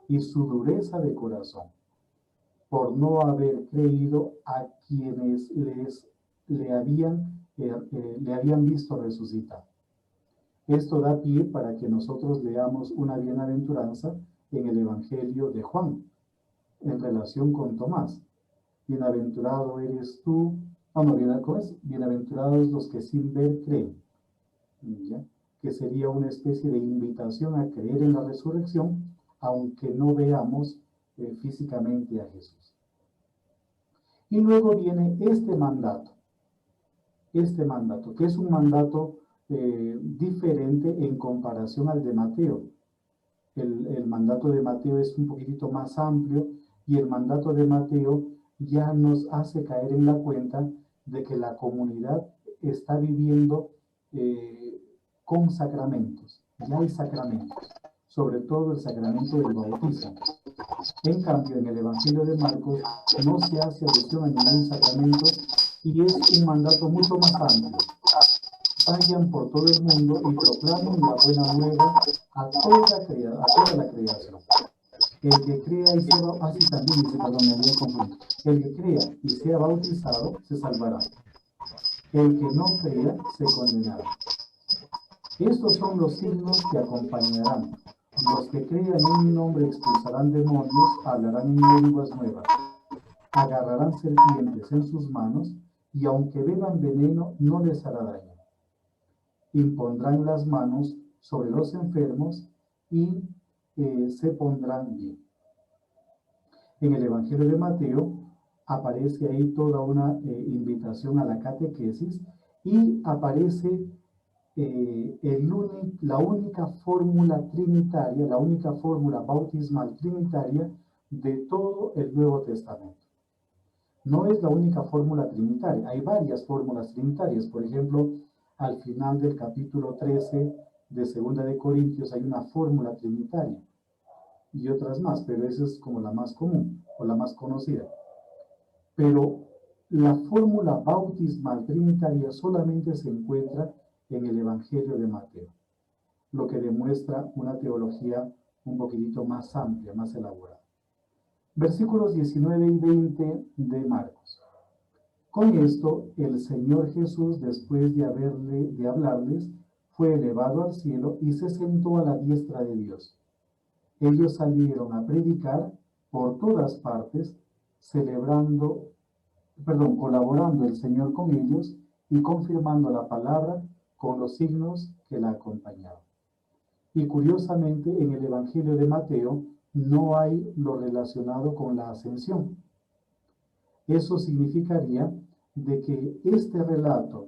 y su dureza de corazón, por no haber creído a quienes le habían visto resucitar. Esto da pie para que nosotros leamos una bienaventuranza en el Evangelio de Juan, en relación con Tomás. Bienaventurado eres tú, bienaventurados los que sin ver creen, ¿ya? Que sería una especie de invitación a creer en la resurrección, aunque no veamos físicamente a Jesús. Y luego viene este mandato, que es un mandato diferente en comparación al de Mateo. El mandato de Mateo es un poquitito más amplio y el mandato de Mateo ya nos hace caer en la cuenta de que la comunidad está viviendo con sacramentos. Ya hay sacramentos, sobre todo el sacramento del bautismo. En cambio, en el Evangelio de Marcos no se hace alusión a ningún sacramento y es un mandato mucho más amplio. Vayan por todo el mundo y proclamen la buena nueva a toda la creación. El que crea y sea El que crea y sea bautizado se salvará. El que no crea se condenará. Estos son los signos que acompañarán. Los que crean en mi nombre expulsarán demonios, hablarán en lenguas nuevas, agarrarán serpientes en sus manos y aunque beban veneno no les hará daño. Impondrán las manos sobre los enfermos y se pondrán bien. En el Evangelio de Mateo aparece ahí toda una invitación a la catequesis y aparece la única fórmula trinitaria, la única fórmula bautismal trinitaria de todo el Nuevo Testamento. No es la única fórmula trinitaria, hay varias fórmulas trinitarias. Por ejemplo, al final del capítulo 13 de 2 de Corintios hay una fórmula trinitaria y otras más, pero esa es como la más común o la más conocida. Pero la fórmula bautismal trinitaria solamente se encuentra en el Evangelio de Mateo, lo que demuestra una teología un poquitito más amplia, más elaborada. Versículos 19 y 20 de Marcos. Con esto, el Señor Jesús, después de hablarles, fue elevado al cielo y se sentó a la diestra de Dios. Ellos salieron a predicar por todas partes, colaborando el Señor con ellos y confirmando la palabra con los signos que la acompañaban. Y curiosamente, en el Evangelio de Mateo no hay lo relacionado con la ascensión. Eso significaría de que este relato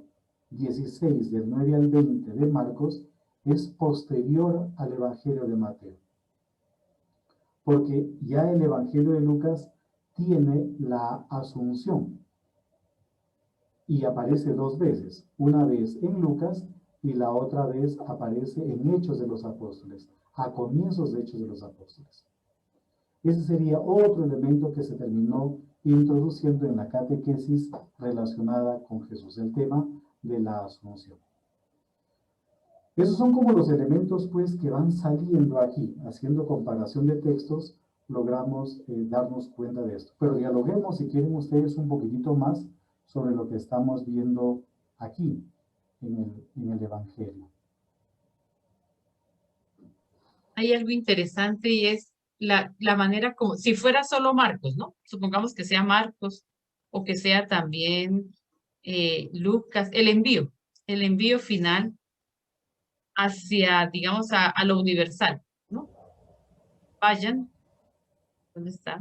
16 del 9 al 20 de Marcos es posterior al Evangelio de Mateo. Porque ya el Evangelio de Lucas tiene la Asunción y aparece dos veces, una vez en Lucas y la otra vez aparece en Hechos de los Apóstoles, a comienzos de Hechos de los Apóstoles. Ese sería otro elemento que se terminó introduciendo en la catequesis relacionada con Jesús, el tema de la Asunción. Esos son como los elementos pues que van saliendo aquí, haciendo comparación de textos, logramos darnos cuenta de esto. Pero dialoguemos, si quieren ustedes, un poquitito más sobre lo que estamos viendo aquí en el Evangelio. Hay algo interesante y es la manera como, si fuera solo Marcos, ¿no? Supongamos que sea Marcos o que sea también Lucas, el envío final hacia, digamos, a lo universal, ¿no? Vayan, ¿dónde está?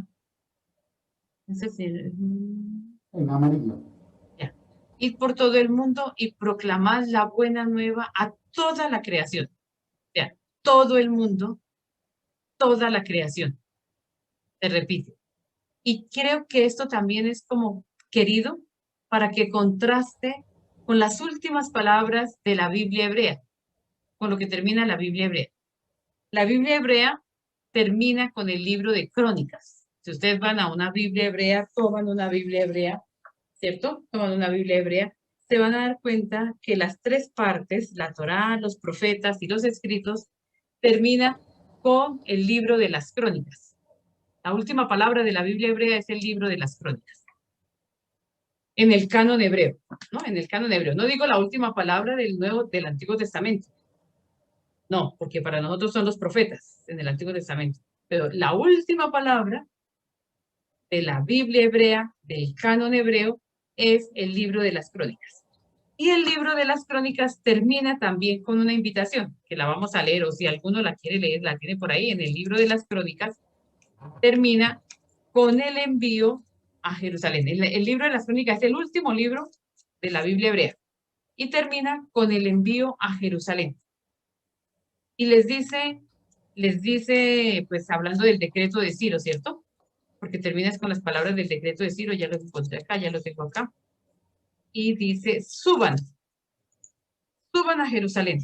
En amarillo. Ya. Ir por todo el mundo y proclamar la buena nueva a toda la creación. Ya, todo el mundo, toda la creación. Se repite. Y creo que esto también es como querido para que contraste con las últimas palabras de la Biblia hebrea, con lo que termina la Biblia hebrea. La Biblia hebrea termina con el libro de Crónicas. Si ustedes van a una Biblia hebrea, toman una Biblia hebrea, ¿cierto? Toman una Biblia hebrea, se van a dar cuenta que las tres partes, la Torá, los profetas y los escritos, termina con el libro de las Crónicas. La última palabra de la Biblia hebrea es el libro de las Crónicas. En el canon hebreo, ¿no? En el canon hebreo. No digo la última palabra del Antiguo Testamento. No, porque para nosotros son los profetas en el Antiguo Testamento. Pero la última palabra de la Biblia hebrea, del canon hebreo, es el libro de las Crónicas. Y el libro de las Crónicas termina también con una invitación, que la vamos a leer, o si alguno la quiere leer, la tiene por ahí. En el libro de las Crónicas termina con el envío a Jerusalén. El libro de las Crónicas es el último libro de la Biblia hebrea y termina con el envío a Jerusalén. Y les dice, pues hablando del decreto de Ciro, ¿cierto? Porque terminas con las palabras del decreto de Ciro, ya lo encontré acá, ya lo tengo acá. Y dice, suban a Jerusalén.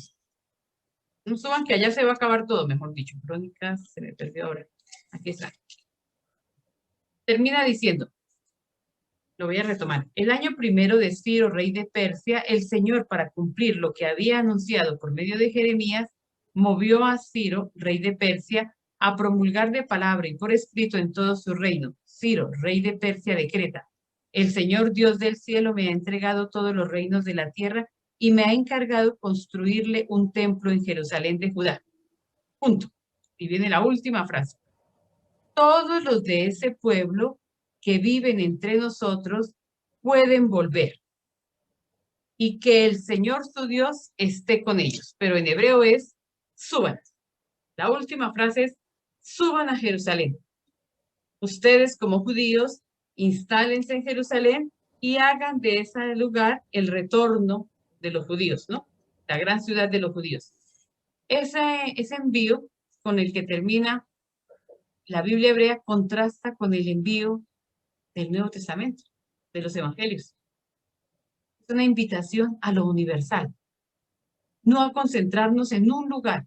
No suban, que allá se va a acabar todo, mejor dicho. Crónicas, se me perdió ahora. Aquí está. Termina diciendo, lo voy a retomar. El año primero de Ciro, rey de Persia, el Señor, para cumplir lo que había anunciado por medio de Jeremías, movió a Ciro, rey de Persia, a promulgar de palabra y por escrito en todo su reino. Ciro, rey de Persia, decreta: el Señor Dios del cielo me ha entregado todos los reinos de la tierra y me ha encargado construirle un templo en Jerusalén de Judá. Punto. Y viene la última frase. Todos los de ese pueblo que viven entre nosotros pueden volver y que el Señor su Dios esté con ellos. Pero en hebreo es suban. La última frase es suban a Jerusalén. Ustedes como judíos instálense en Jerusalén y hagan de ese lugar el retorno de los judíos, ¿no? La gran ciudad de los judíos. Ese envío con el que termina la Biblia hebrea contrasta con el envío del Nuevo Testamento, de los Evangelios. Es una invitación a lo universal, no a concentrarnos en un lugar.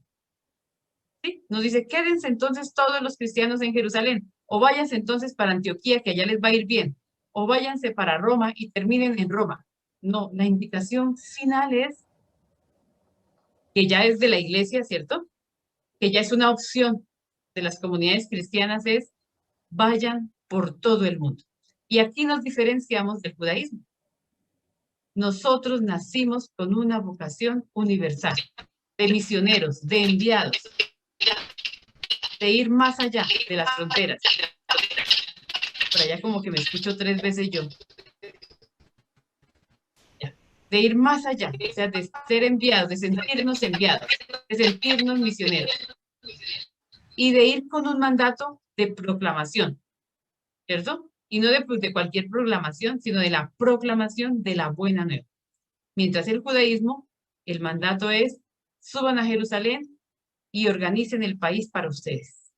¿Sí? Nos dice, quédense entonces todos los cristianos en Jerusalén, o váyanse entonces para Antioquía, que allá les va a ir bien, o váyanse para Roma y terminen en Roma. No, la invitación final es, que ya es de la iglesia, ¿cierto? Que ya es una opción de las comunidades cristianas, es vayan por todo el mundo. Y aquí nos diferenciamos del judaísmo. Nosotros nacimos con una vocación universal, de misioneros, de enviados, de ir más allá de las fronteras. Por allá como que me escucho 3 veces yo. De ir más allá, o sea, de ser enviados, de sentirnos enviados, de sentirnos misioneros. Y de ir con un mandato de proclamación, ¿cierto? Y no de cualquier proclamación, sino de la proclamación de la buena nueva. Mientras el judaísmo, el mandato es, suban a Jerusalén y organicen el país para ustedes.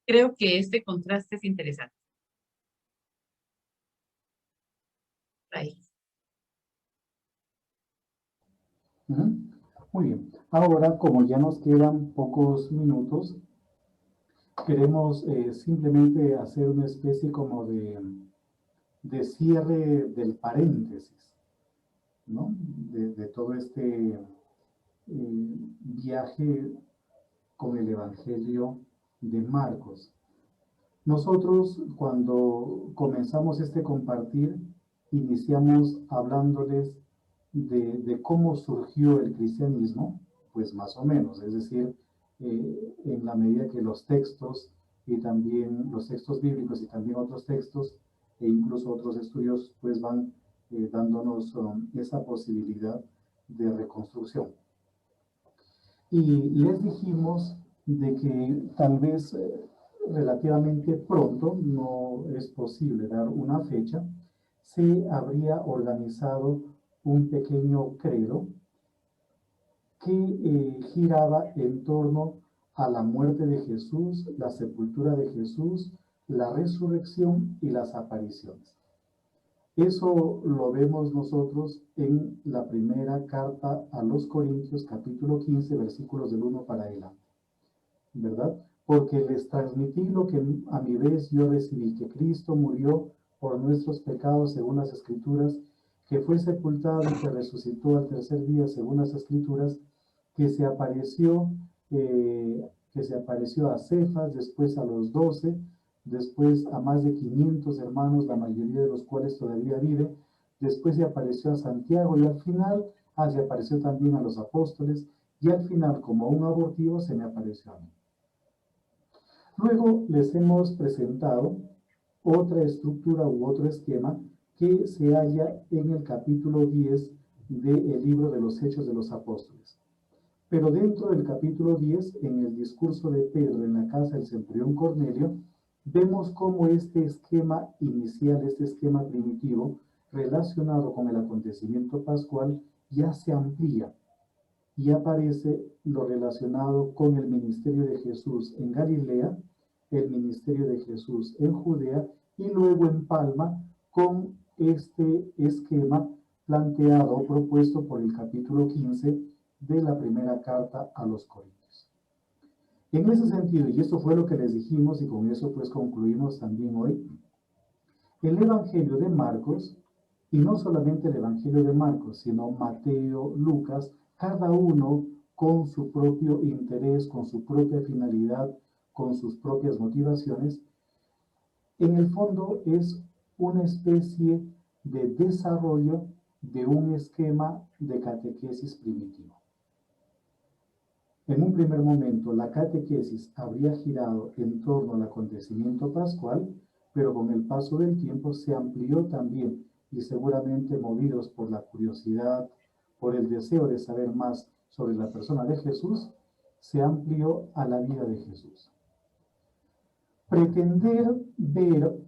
Creo que este contraste es interesante. Ahí. Ujú. Muy bien. Ahora, como ya nos quedan pocos minutos, queremos simplemente hacer una especie como de cierre del paréntesis, ¿no? De todo este viaje con el Evangelio de Marcos. Nosotros, cuando comenzamos este compartir, iniciamos hablándoles de cómo surgió el cristianismo, pues más o menos, es decir, en la medida que los textos y también los textos bíblicos y también otros textos e incluso otros estudios pues van dándonos esa posibilidad de reconstrucción. Y les dijimos de que tal vez relativamente pronto, no es posible dar una fecha, se habría organizado un pequeño credo que giraba en torno a la muerte de Jesús, la sepultura de Jesús, la resurrección y las apariciones. Eso lo vemos nosotros en la primera carta a los Corintios, capítulo 15, versículos del 1 para adelante, ¿verdad? Porque les transmití lo que a mi vez yo recibí, que Cristo murió por nuestros pecados según las Escrituras, que fue sepultado y que resucitó al tercer día según las Escrituras, que se apareció a Cefas, después a los 12, después a más de 500 hermanos, la mayoría de los cuales todavía vive, después se apareció a Santiago y al final se apareció también a los apóstoles y al final, como un abortivo, se me apareció a mí. Luego les hemos presentado otra estructura u otro esquema que se halla en el capítulo 10 del libro de los Hechos de los Apóstoles. Pero dentro del capítulo 10, en el discurso de Pedro en la casa del centurión Cornelio, vemos cómo este esquema inicial, este esquema primitivo, relacionado con el acontecimiento pascual, ya se amplía y aparece lo relacionado con el ministerio de Jesús en Galilea, el ministerio de Jesús en Judea y luego empalma con este esquema planteado o propuesto por el capítulo 15 de la primera carta a los Corintios. En ese sentido, y esto fue lo que les dijimos y con eso pues concluimos también hoy, el Evangelio de Marcos, y no solamente el Evangelio de Marcos, sino Mateo, Lucas, cada uno con su propio interés, con su propia finalidad, con sus propias motivaciones, en el fondo es una especie de desarrollo de un esquema de catequesis primitivo. En un primer momento, la catequesis habría girado en torno al acontecimiento pascual, pero con el paso del tiempo se amplió también y seguramente movidos por la curiosidad, por el deseo de saber más sobre la persona de Jesús, se amplió a la vida de Jesús. Pretender ver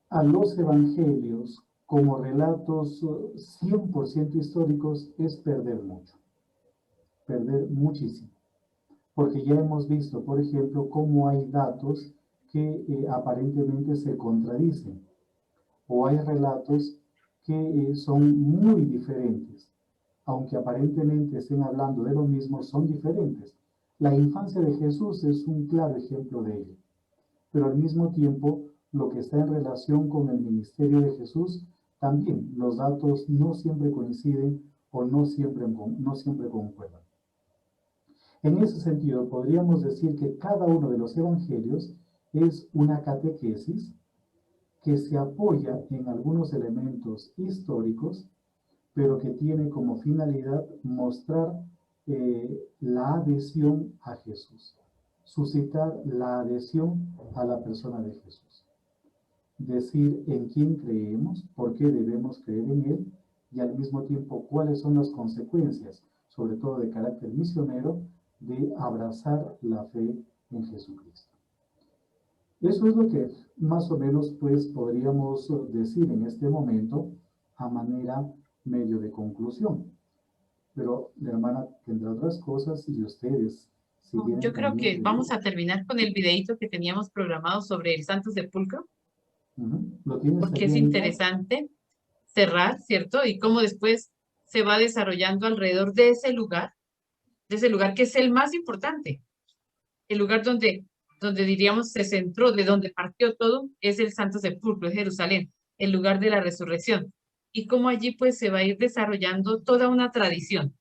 a los evangelios como relatos 100% históricos es perder mucho, perder muchísimo. Porque ya hemos visto, por ejemplo, cómo hay datos que aparentemente se contradicen, o hay relatos que son muy diferentes, aunque aparentemente estén hablando de lo mismo, son diferentes. La infancia de Jesús es un claro ejemplo de ello, pero al mismo tiempo, lo que está en relación con el ministerio de Jesús, también los datos no siempre coinciden o no siempre concuerdan. En ese sentido, podríamos decir que cada uno de los evangelios es una catequesis que se apoya en algunos elementos históricos, pero que tiene como finalidad mostrar la adhesión a Jesús, suscitar la adhesión a la persona de Jesús. Decir en quién creemos, por qué debemos creer en Él, y al mismo tiempo cuáles son las consecuencias, sobre todo de carácter misionero, de abrazar la fe en Jesucristo. Eso es lo que más o menos pues podríamos decir en este momento a manera medio de conclusión. pero la hermana tendrá otras cosas y ustedes, si tienen Yo creo también que vamos a terminar con el videíto que teníamos programado sobre el Santo Sepulcro, ¿Lo tienes porque ahí, es Anita? interesante cerrar, ¿cierto? Y cómo después se va desarrollando alrededor de ese lugar que es el más importante, el lugar donde diríamos se centró, de donde partió todo, es el Santo Sepulcro, es Jerusalén, el lugar de la resurrección. Y cómo allí pues se va a ir desarrollando toda una tradición,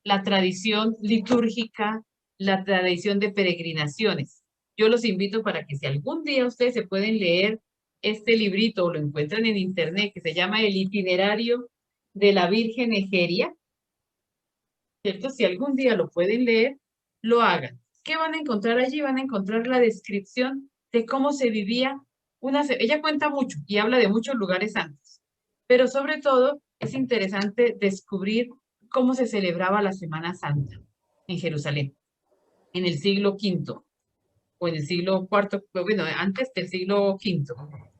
la tradición litúrgica, la tradición de peregrinaciones. Yo los invito para que si algún día ustedes se pueden leer este librito o lo encuentran en internet que se llama El Itinerario de la Virgen Egeria, ¿cierto? Si algún día lo pueden leer, lo hagan. ¿Qué van a encontrar allí? Van a encontrar la descripción de cómo se vivía ella cuenta mucho y habla de muchos lugares santos, pero sobre todo es interesante descubrir cómo se celebraba la Semana Santa en Jerusalén, en el siglo V o en el siglo IV, bueno, antes del siglo V.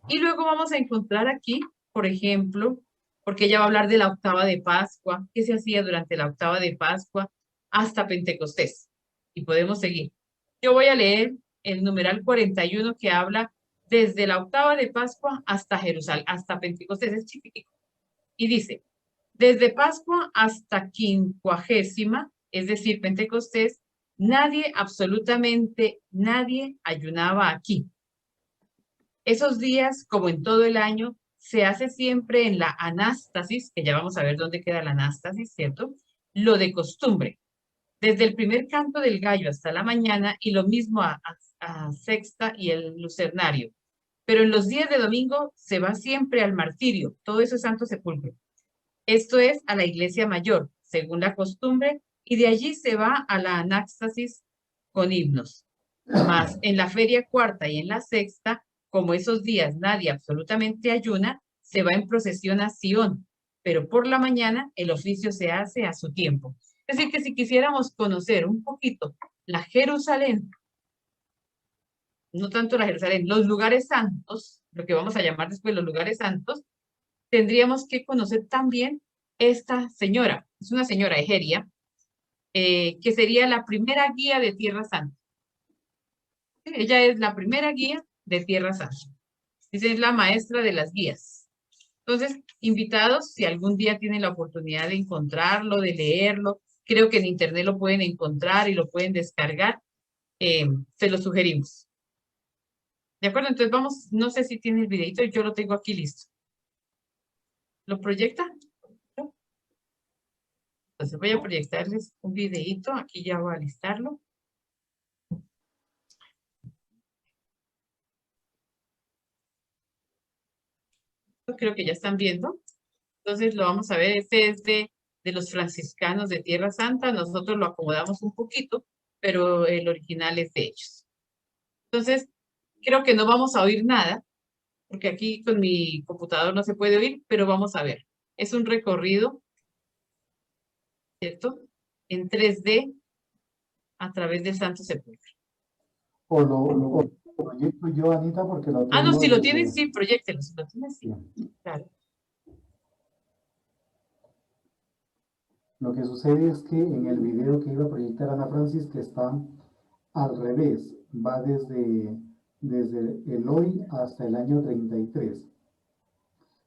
Y luego vamos a encontrar aquí, por ejemplo, porque ella va a hablar de la octava de Pascua, qué se hacía durante la octava de Pascua hasta Pentecostés. Y podemos seguir. Yo voy a leer el numeral 41 que habla desde la octava de Pascua hasta Jerusalén, hasta Pentecostés, es chiquitico. Y dice, desde Pascua hasta quincuagésima, es decir, Pentecostés, nadie, absolutamente nadie ayunaba aquí. Esos días, como en todo el año, se hace siempre en la anástasis, que ya vamos a ver dónde queda la anástasis, ¿cierto? Lo de costumbre, desde el primer canto del gallo hasta la mañana y lo mismo a sexta y el lucernario. Pero en los días de domingo se va siempre al martirio, todo eso es Santo Sepulcro. Esto es a la iglesia mayor, según la costumbre, y de allí se va a la anástasis con himnos. Más en la feria cuarta y en la sexta, como esos días nadie absolutamente ayuna, se va en procesión a Sion, pero por la mañana el oficio se hace a su tiempo. Es decir, que si quisiéramos conocer un poquito la Jerusalén, no tanto la Jerusalén, los lugares santos, lo que vamos a llamar después los lugares santos, tendríamos que conocer también esta señora, es una señora Egeria, que sería la primera guía de Tierra Santa. Ella es la primera guía de Tierra Santa. Es la maestra de las guías. Entonces, invitados, si algún día tienen la oportunidad de encontrarlo, de leerlo, creo que en internet lo pueden encontrar y lo pueden descargar, se lo sugerimos. ¿De acuerdo? Entonces vamos, no sé si tiene el videito, yo lo tengo aquí listo. ¿Lo proyecta? Entonces voy a proyectarles un videito, aquí ya voy a listarlo. Creo que ya están viendo. Entonces lo vamos a ver, este es de los franciscanos de Tierra Santa, nosotros lo acomodamos un poquito, pero el original es de ellos. Entonces, creo que no vamos a oír nada, porque aquí con mi computador no se puede oír, pero vamos a ver. Es un recorrido, ¿cierto? En 3D a través del Santo Sepulcro. O lo proyecto yo, Anita, porque lo tengo. Ah, no, si lo desde... tienen, sí, proyectelo. Si lo tienen, sí. Claro. Lo que sucede es que en el video que iba a proyectar Ana Francis, que está al revés, va desde el hoy hasta el año 33.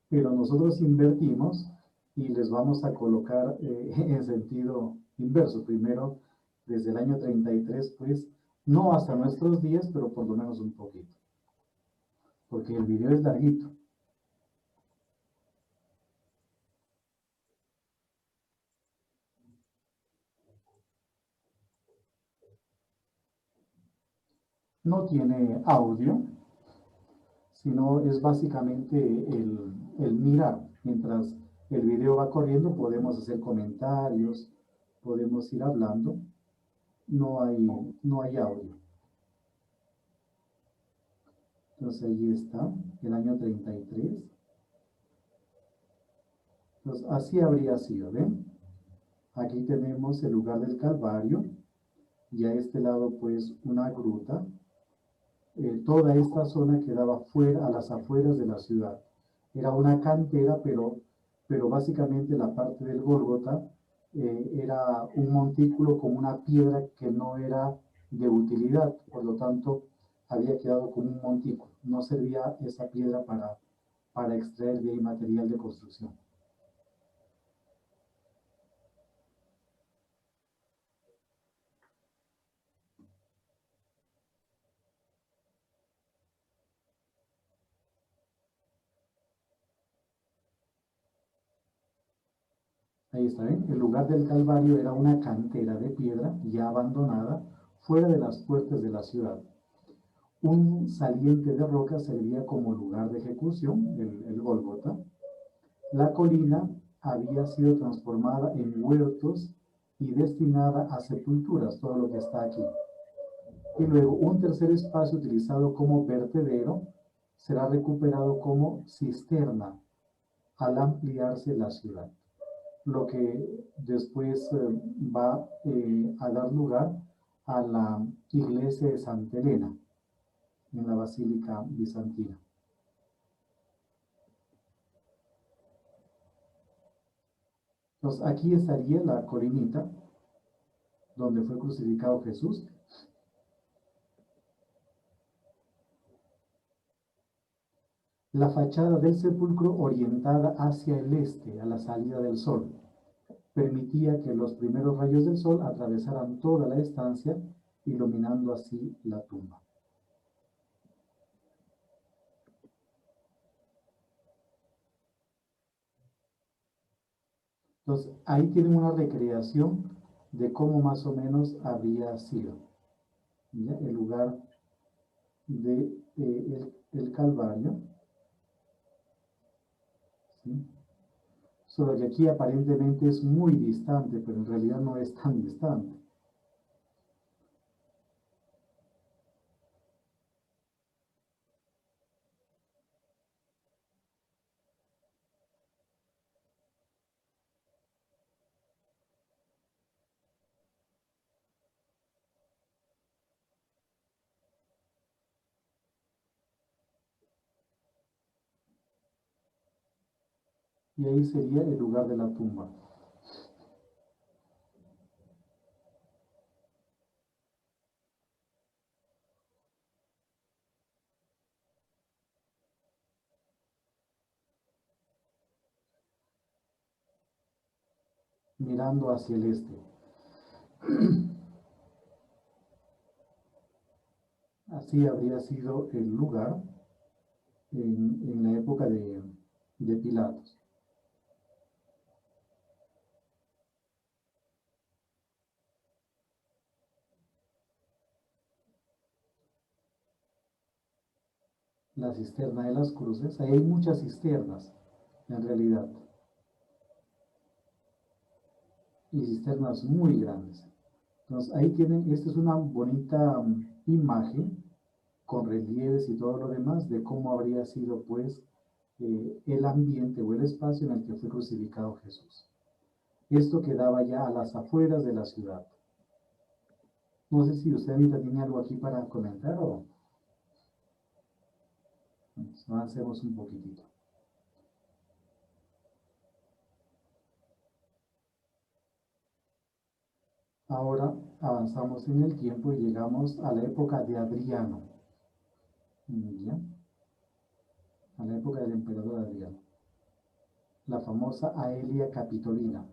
Pero nosotros invertimos y les vamos a colocar en sentido inverso. Primero, desde el año 33, pues, no hasta nuestros días, pero por lo menos un poquito. Porque el video es larguito. No tiene audio, sino es básicamente el mirar. Mientras el video va corriendo, podemos hacer comentarios, podemos ir hablando. No hay audio. Entonces ahí está, el año 33. Entonces así habría sido, ¿ven? Aquí tenemos el lugar del Calvario y a este lado pues una gruta. Toda esta zona quedaba fuera, a las afueras de la ciudad. Era una cantera, pero básicamente la parte del Gólgota era un montículo con una piedra que no era de utilidad, por lo tanto había quedado como un montículo, no servía esa piedra para extraer de ahí material de construcción. Ahí está, ¿ven? El lugar del Calvario era una cantera de piedra ya abandonada fuera de las puertas de la ciudad. Un saliente de roca servía como lugar de ejecución, el Gólgota. La colina había sido transformada en huertos y destinada a sepulturas, todo lo que está aquí. Y luego un tercer espacio utilizado como vertedero será recuperado como cisterna al ampliarse la ciudad, lo que después va a dar lugar a la iglesia de Santa Elena en la Basílica Bizantina. Entonces aquí estaría la colinita donde fue crucificado Jesús. La fachada del sepulcro orientada hacia el este, a la salida del sol, permitía que los primeros rayos del sol atravesaran toda la estancia, iluminando así la tumba. Entonces, ahí tienen una recreación de cómo más o menos habría sido, ¿ya? El lugar de el Calvario. ¿Sí? Solo que aquí aparentemente es muy distante, pero en realidad no es tan distante. Y ahí sería el lugar de la tumba. Mirando hacia el este. Así habría sido el lugar en la época de Pilatos. La cisterna de las cruces, ahí hay muchas cisternas, en realidad. Y cisternas muy grandes. Entonces ahí tienen, esta es una bonita imagen con relieves y todo lo demás de cómo habría sido pues el ambiente o el espacio en el que fue crucificado Jesús. Esto quedaba ya a las afueras de la ciudad. No sé si usted, Anita, tiene algo aquí para comentar o avancemos un poquitito. Ahora avanzamos en el tiempo y llegamos a la época de Adriano. ¿Ya? A la época del emperador Adriano. La famosa Aelia Capitolina.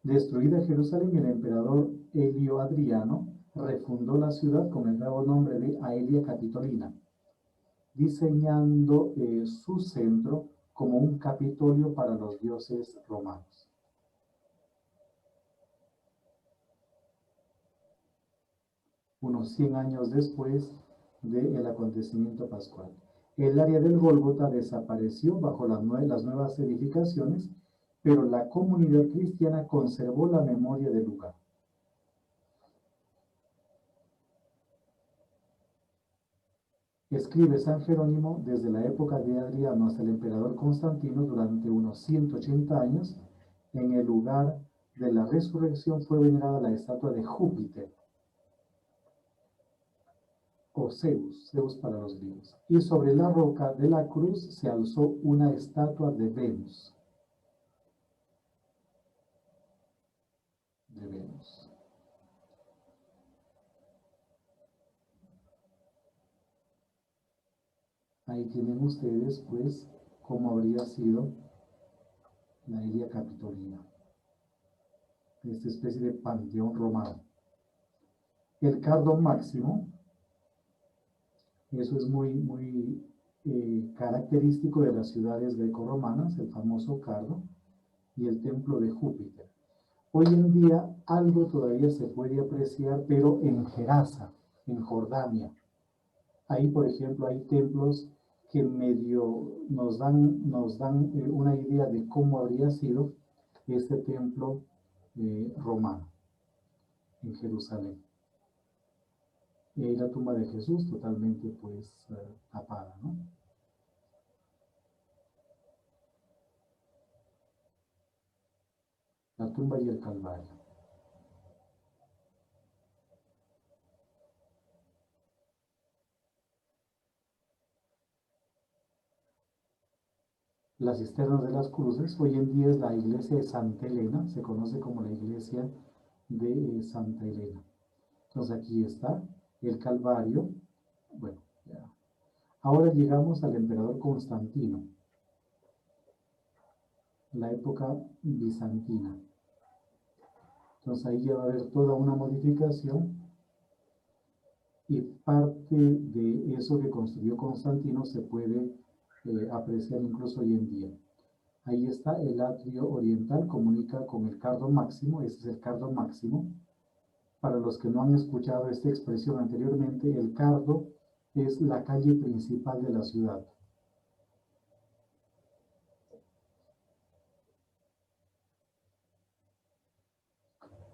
Destruida Jerusalén, el emperador Helio Adriano refundó la ciudad con el nuevo nombre de Aelia Capitolina, diseñando su centro como un capitolio para los dioses romanos. Unos 100 años después del acontecimiento pascual. El área del Gólgota desapareció bajo las nuevas edificaciones, pero la comunidad cristiana conservó la memoria del lugar. Escribe San Jerónimo, desde la época de Adriano hasta el emperador Constantino, durante unos 180 años, en el lugar de la resurrección fue venerada la estatua de Júpiter, o Zeus para los griegos, y sobre la roca de la cruz se alzó una estatua de Venus. de Venus. Ahí tienen ustedes, pues, cómo habría sido la Ilia Capitolina, esta especie de panteón romano. El cardo máximo, eso es muy característico de las ciudades grecorromanas, el famoso cardo y el templo de Júpiter. Hoy en día algo todavía se puede apreciar, pero en Gerasa, en Jordania. Ahí, por ejemplo, hay templos que medio nos dan una idea de cómo habría sido este templo romano en Jerusalén. Y ahí la tumba de Jesús totalmente pues tapada, ¿no? La tumba y el Calvario. Las cisternas de las cruces, hoy en día es la iglesia de Santa Elena, se conoce como la iglesia de Santa Elena. Entonces aquí está el Calvario. Bueno, ya. Ahora llegamos al emperador Constantino, la época bizantina. Entonces ahí ya va a haber toda una modificación y parte de eso que construyó Constantino se puede apreciar incluso hoy en día. Ahí está el atrio oriental, comunica con el cardo máximo, ese es el cardo máximo. Para los que no han escuchado esta expresión anteriormente, el cardo es la calle principal de la ciudad.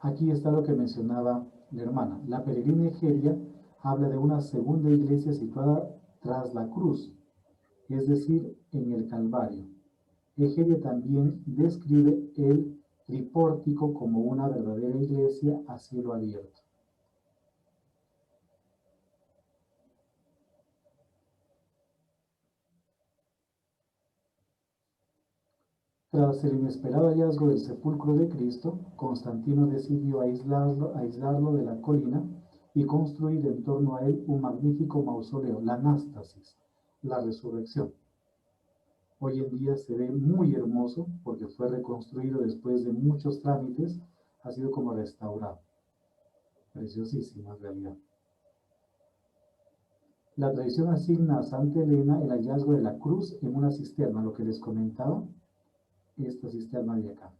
Aquí está lo que mencionaba la hermana. La peregrina Egeria habla de una segunda iglesia situada tras la cruz, es decir, en el Calvario. Egeria también describe el tripórtico como una verdadera iglesia a cielo abierto. Tras el inesperado hallazgo del sepulcro de Cristo, Constantino decidió aislarlo de la colina y construir en torno a él un magnífico mausoleo, la Anástasis, la resurrección. Hoy en día se ve muy hermoso porque fue reconstruido después de muchos trámites, ha sido como restaurado. Preciosísimo en realidad. La tradición asigna a Santa Elena el hallazgo de la cruz en una cisterna, lo que les comentaba, esta cisterna de acá.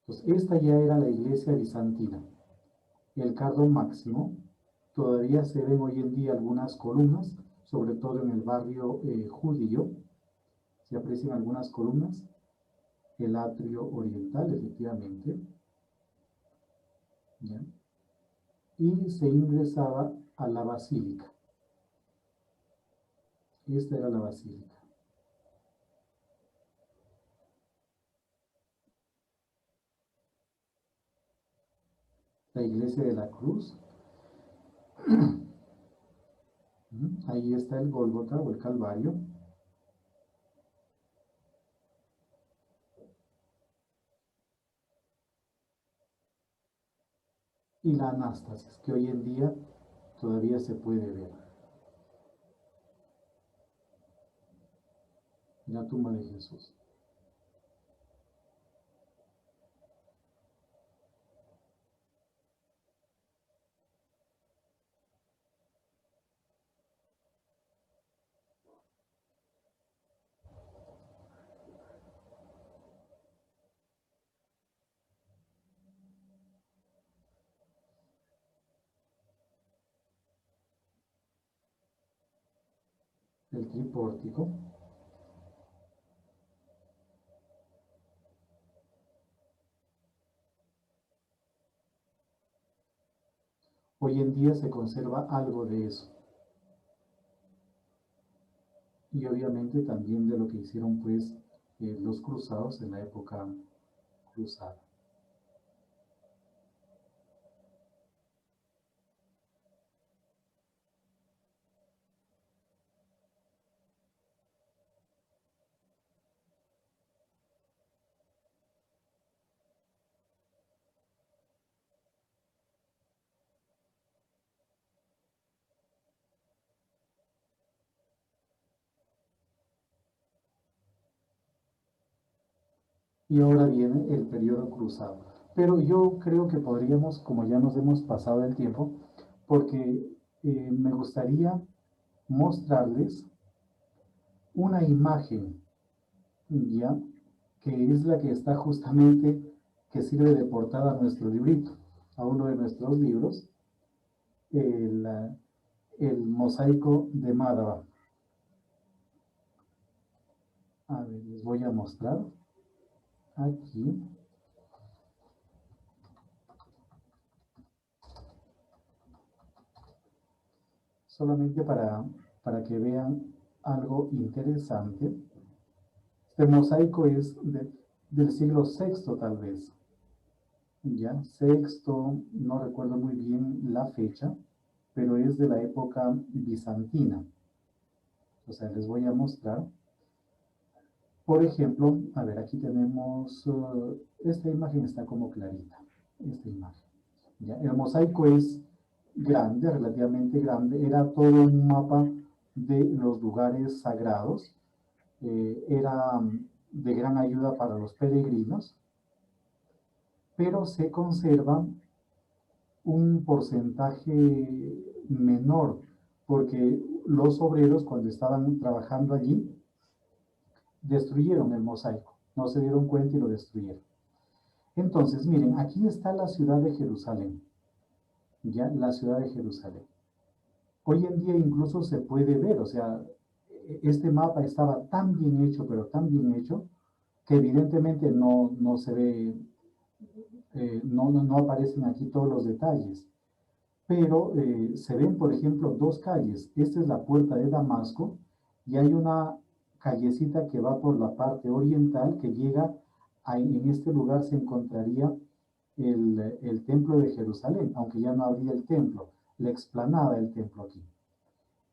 Pues esta ya era la iglesia bizantina. El cardo máximo, todavía se ven hoy en día algunas columnas, sobre todo en el barrio judío, se aprecian algunas columnas, el atrio oriental, efectivamente, ¿ya? Y se ingresaba a la basílica. Esta era la basílica. La iglesia de la cruz. Ahí está el Gólgota o el Calvario. Y la Anástasis, que hoy en día todavía se puede ver. La tumba de Jesús. El tripórtico. Hoy en día se conserva algo de eso. Y obviamente también de lo que hicieron pues los cruzados en la época cruzada. y ahora viene el periodo cruzado. Pero yo creo que podríamos, como ya nos hemos pasado el tiempo, porque me gustaría mostrarles una imagen, ya, que es la que está justamente, que sirve de portada a nuestro librito, a uno de nuestros libros, el mosaico de Madaba. A ver, les voy a mostrar aquí. Solamente para que vean algo interesante. Este mosaico es del siglo VI tal vez. Ya, sexto, no recuerdo muy bien la fecha, pero es de la época bizantina. O sea, les voy a mostrar. Por ejemplo, a ver, aquí tenemos, esta imagen está como clarita, esta imagen. ¿Ya? El mosaico es grande, relativamente grande, era todo un mapa de los lugares sagrados, era de gran ayuda para los peregrinos, pero se conserva un porcentaje menor, porque los obreros cuando estaban trabajando allí, destruyeron el mosaico, no se dieron cuenta y lo destruyeron. Entonces, miren, aquí está la ciudad de Jerusalén, ya, la ciudad de Jerusalén. Hoy en día incluso se puede ver, o sea, este mapa estaba tan bien hecho, pero tan bien hecho, que evidentemente no se ve, no aparecen aquí todos los detalles. Pero se ven, por ejemplo, dos calles. Esta es la puerta de Damasco y hay una callecita que va por la parte oriental que llega, en este lugar se encontraría el templo de Jerusalén, aunque ya no habría el templo, la explanada del templo aquí.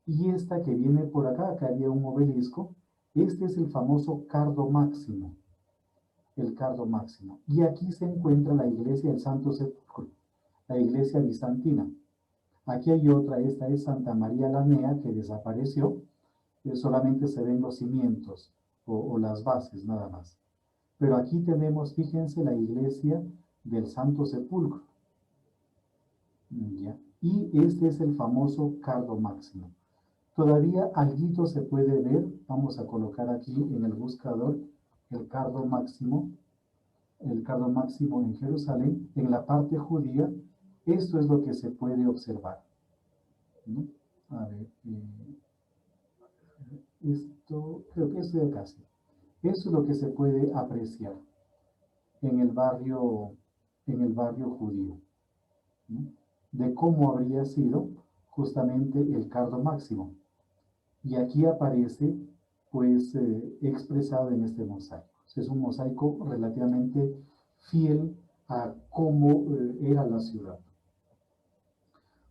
Y esta que viene por acá, acá había un obelisco, este es el famoso Cardo Máximo, el Cardo Máximo. Y aquí se encuentra la iglesia del Santo Sepulcro, la iglesia bizantina. Aquí hay otra, esta es Santa María la Nea, que desapareció, solamente se ven los cimientos o las bases nada más. Pero aquí tenemos, fíjense, la iglesia del Santo Sepulcro. ¿Ya? Y este es el famoso Cardo Máximo. Todavía alguito se puede ver, vamos a colocar aquí en el buscador el Cardo Máximo en Jerusalén, en la parte judía. Esto es lo que se puede observar, ¿no? A ver, esto, creo que esto de acá sí. Eso es lo que se puede apreciar en el barrio judío, ¿no? De cómo habría sido justamente el Cardo Máximo. Y aquí aparece, pues, expresado en este mosaico. Es un mosaico relativamente fiel a cómo era la ciudad.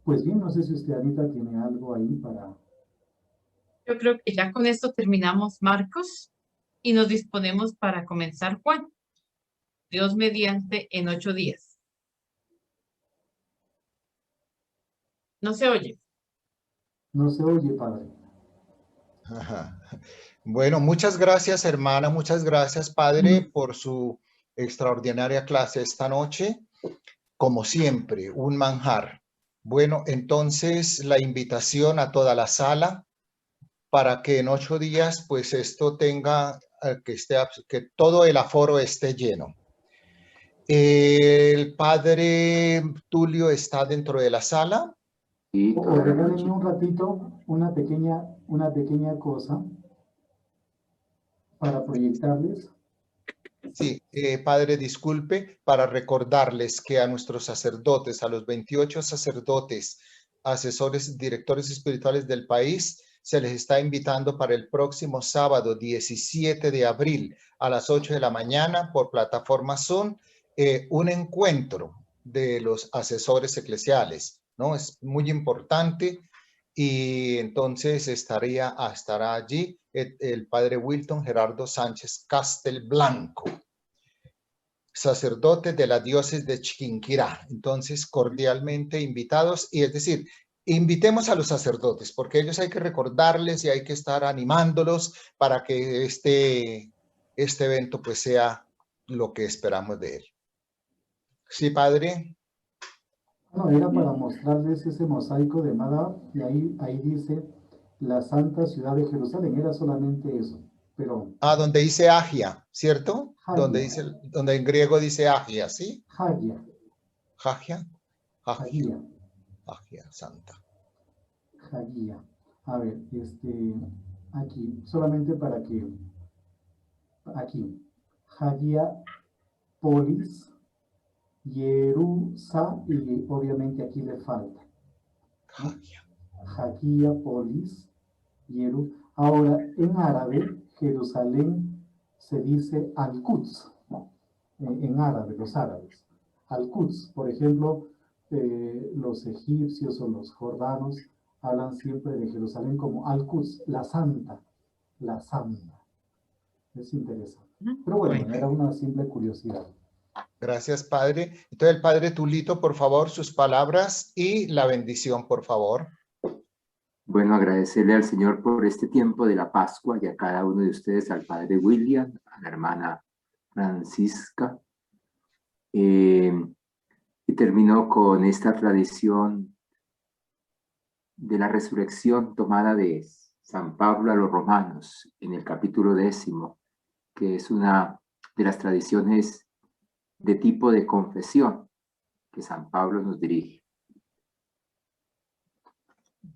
Pues bien, no sé si usted, Anita, tiene algo ahí para... Yo creo que ya con esto terminamos Marcos y nos disponemos para comenzar Juan. Dios mediante en 8 días. ¿No se oye? No se oye, padre. Ajá. Bueno, muchas gracias, hermana, muchas gracias, padre, por su extraordinaria clase esta noche. Como siempre, un manjar. Bueno, entonces la invitación a toda la sala para que en 8 días, pues esto tenga, que todo el aforo esté lleno. ¿El padre Tulio está dentro de la sala? O regálenme un ratito una pequeña cosa para proyectarles. Sí, padre, disculpe, para recordarles que a nuestros sacerdotes, a los 28 sacerdotes, asesores, directores espirituales del país, se les está invitando para el próximo sábado 17 de abril a las 8 de la mañana por plataforma Zoom, un encuentro de los asesores eclesiales, ¿no? Es muy importante. Y entonces estará allí el padre Wilton Gerardo Sánchez Castelblanco, sacerdote de la diócesis de Chiquinquirá. Entonces, cordialmente invitados, y es decir, invitemos a los sacerdotes, porque ellos hay que recordarles y hay que estar animándolos para que este evento pues sea lo que esperamos de él. Sí, Padre. No, era para mostrarles ese mosaico de Madab, y ahí dice la santa ciudad de Jerusalén, era solamente eso, pero... Donde dice Agia, ¿cierto? Hagia. Donde en griego dice Agia, ¿sí? Hagia. Hagia. Hagia. Hagia, santa. Hagia. A ver, aquí, solamente para que... Aquí. Hagia Polis, Jerusa, y obviamente aquí le falta. Hagia. Hagia Polis, Jeru. Ahora, en árabe, Jerusalén se dice Al-Quds, ¿no? En árabe, los árabes. Al-Quds, por ejemplo, los egipcios o los jordanos hablan siempre de Jerusalén como Al-Quds, la santa, la santa. Es interesante. Pero bueno, era una simple curiosidad. Gracias, Padre. Entonces, el Padre Tulito, por favor, sus palabras y la bendición, por favor. Bueno, agradecerle al Señor por este tiempo de la Pascua y a cada uno de ustedes, al Padre William, a la hermana Francisca. Y terminó con esta tradición de la resurrección tomada de San Pablo a los romanos en el capítulo 10, que es una de las tradiciones de tipo de confesión que San Pablo nos dirige.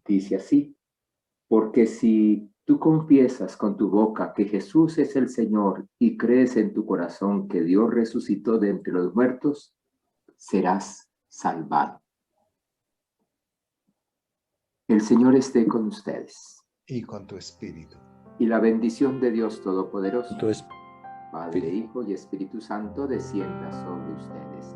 Dice así: porque si tú confiesas con tu boca que Jesús es el Señor y crees en tu corazón que Dios resucitó de entre los muertos, serás salvado. El Señor esté con ustedes. Y con tu espíritu. Y la bendición de Dios Todopoderoso, Padre, Hijo y Espíritu Santo, descienda sobre ustedes.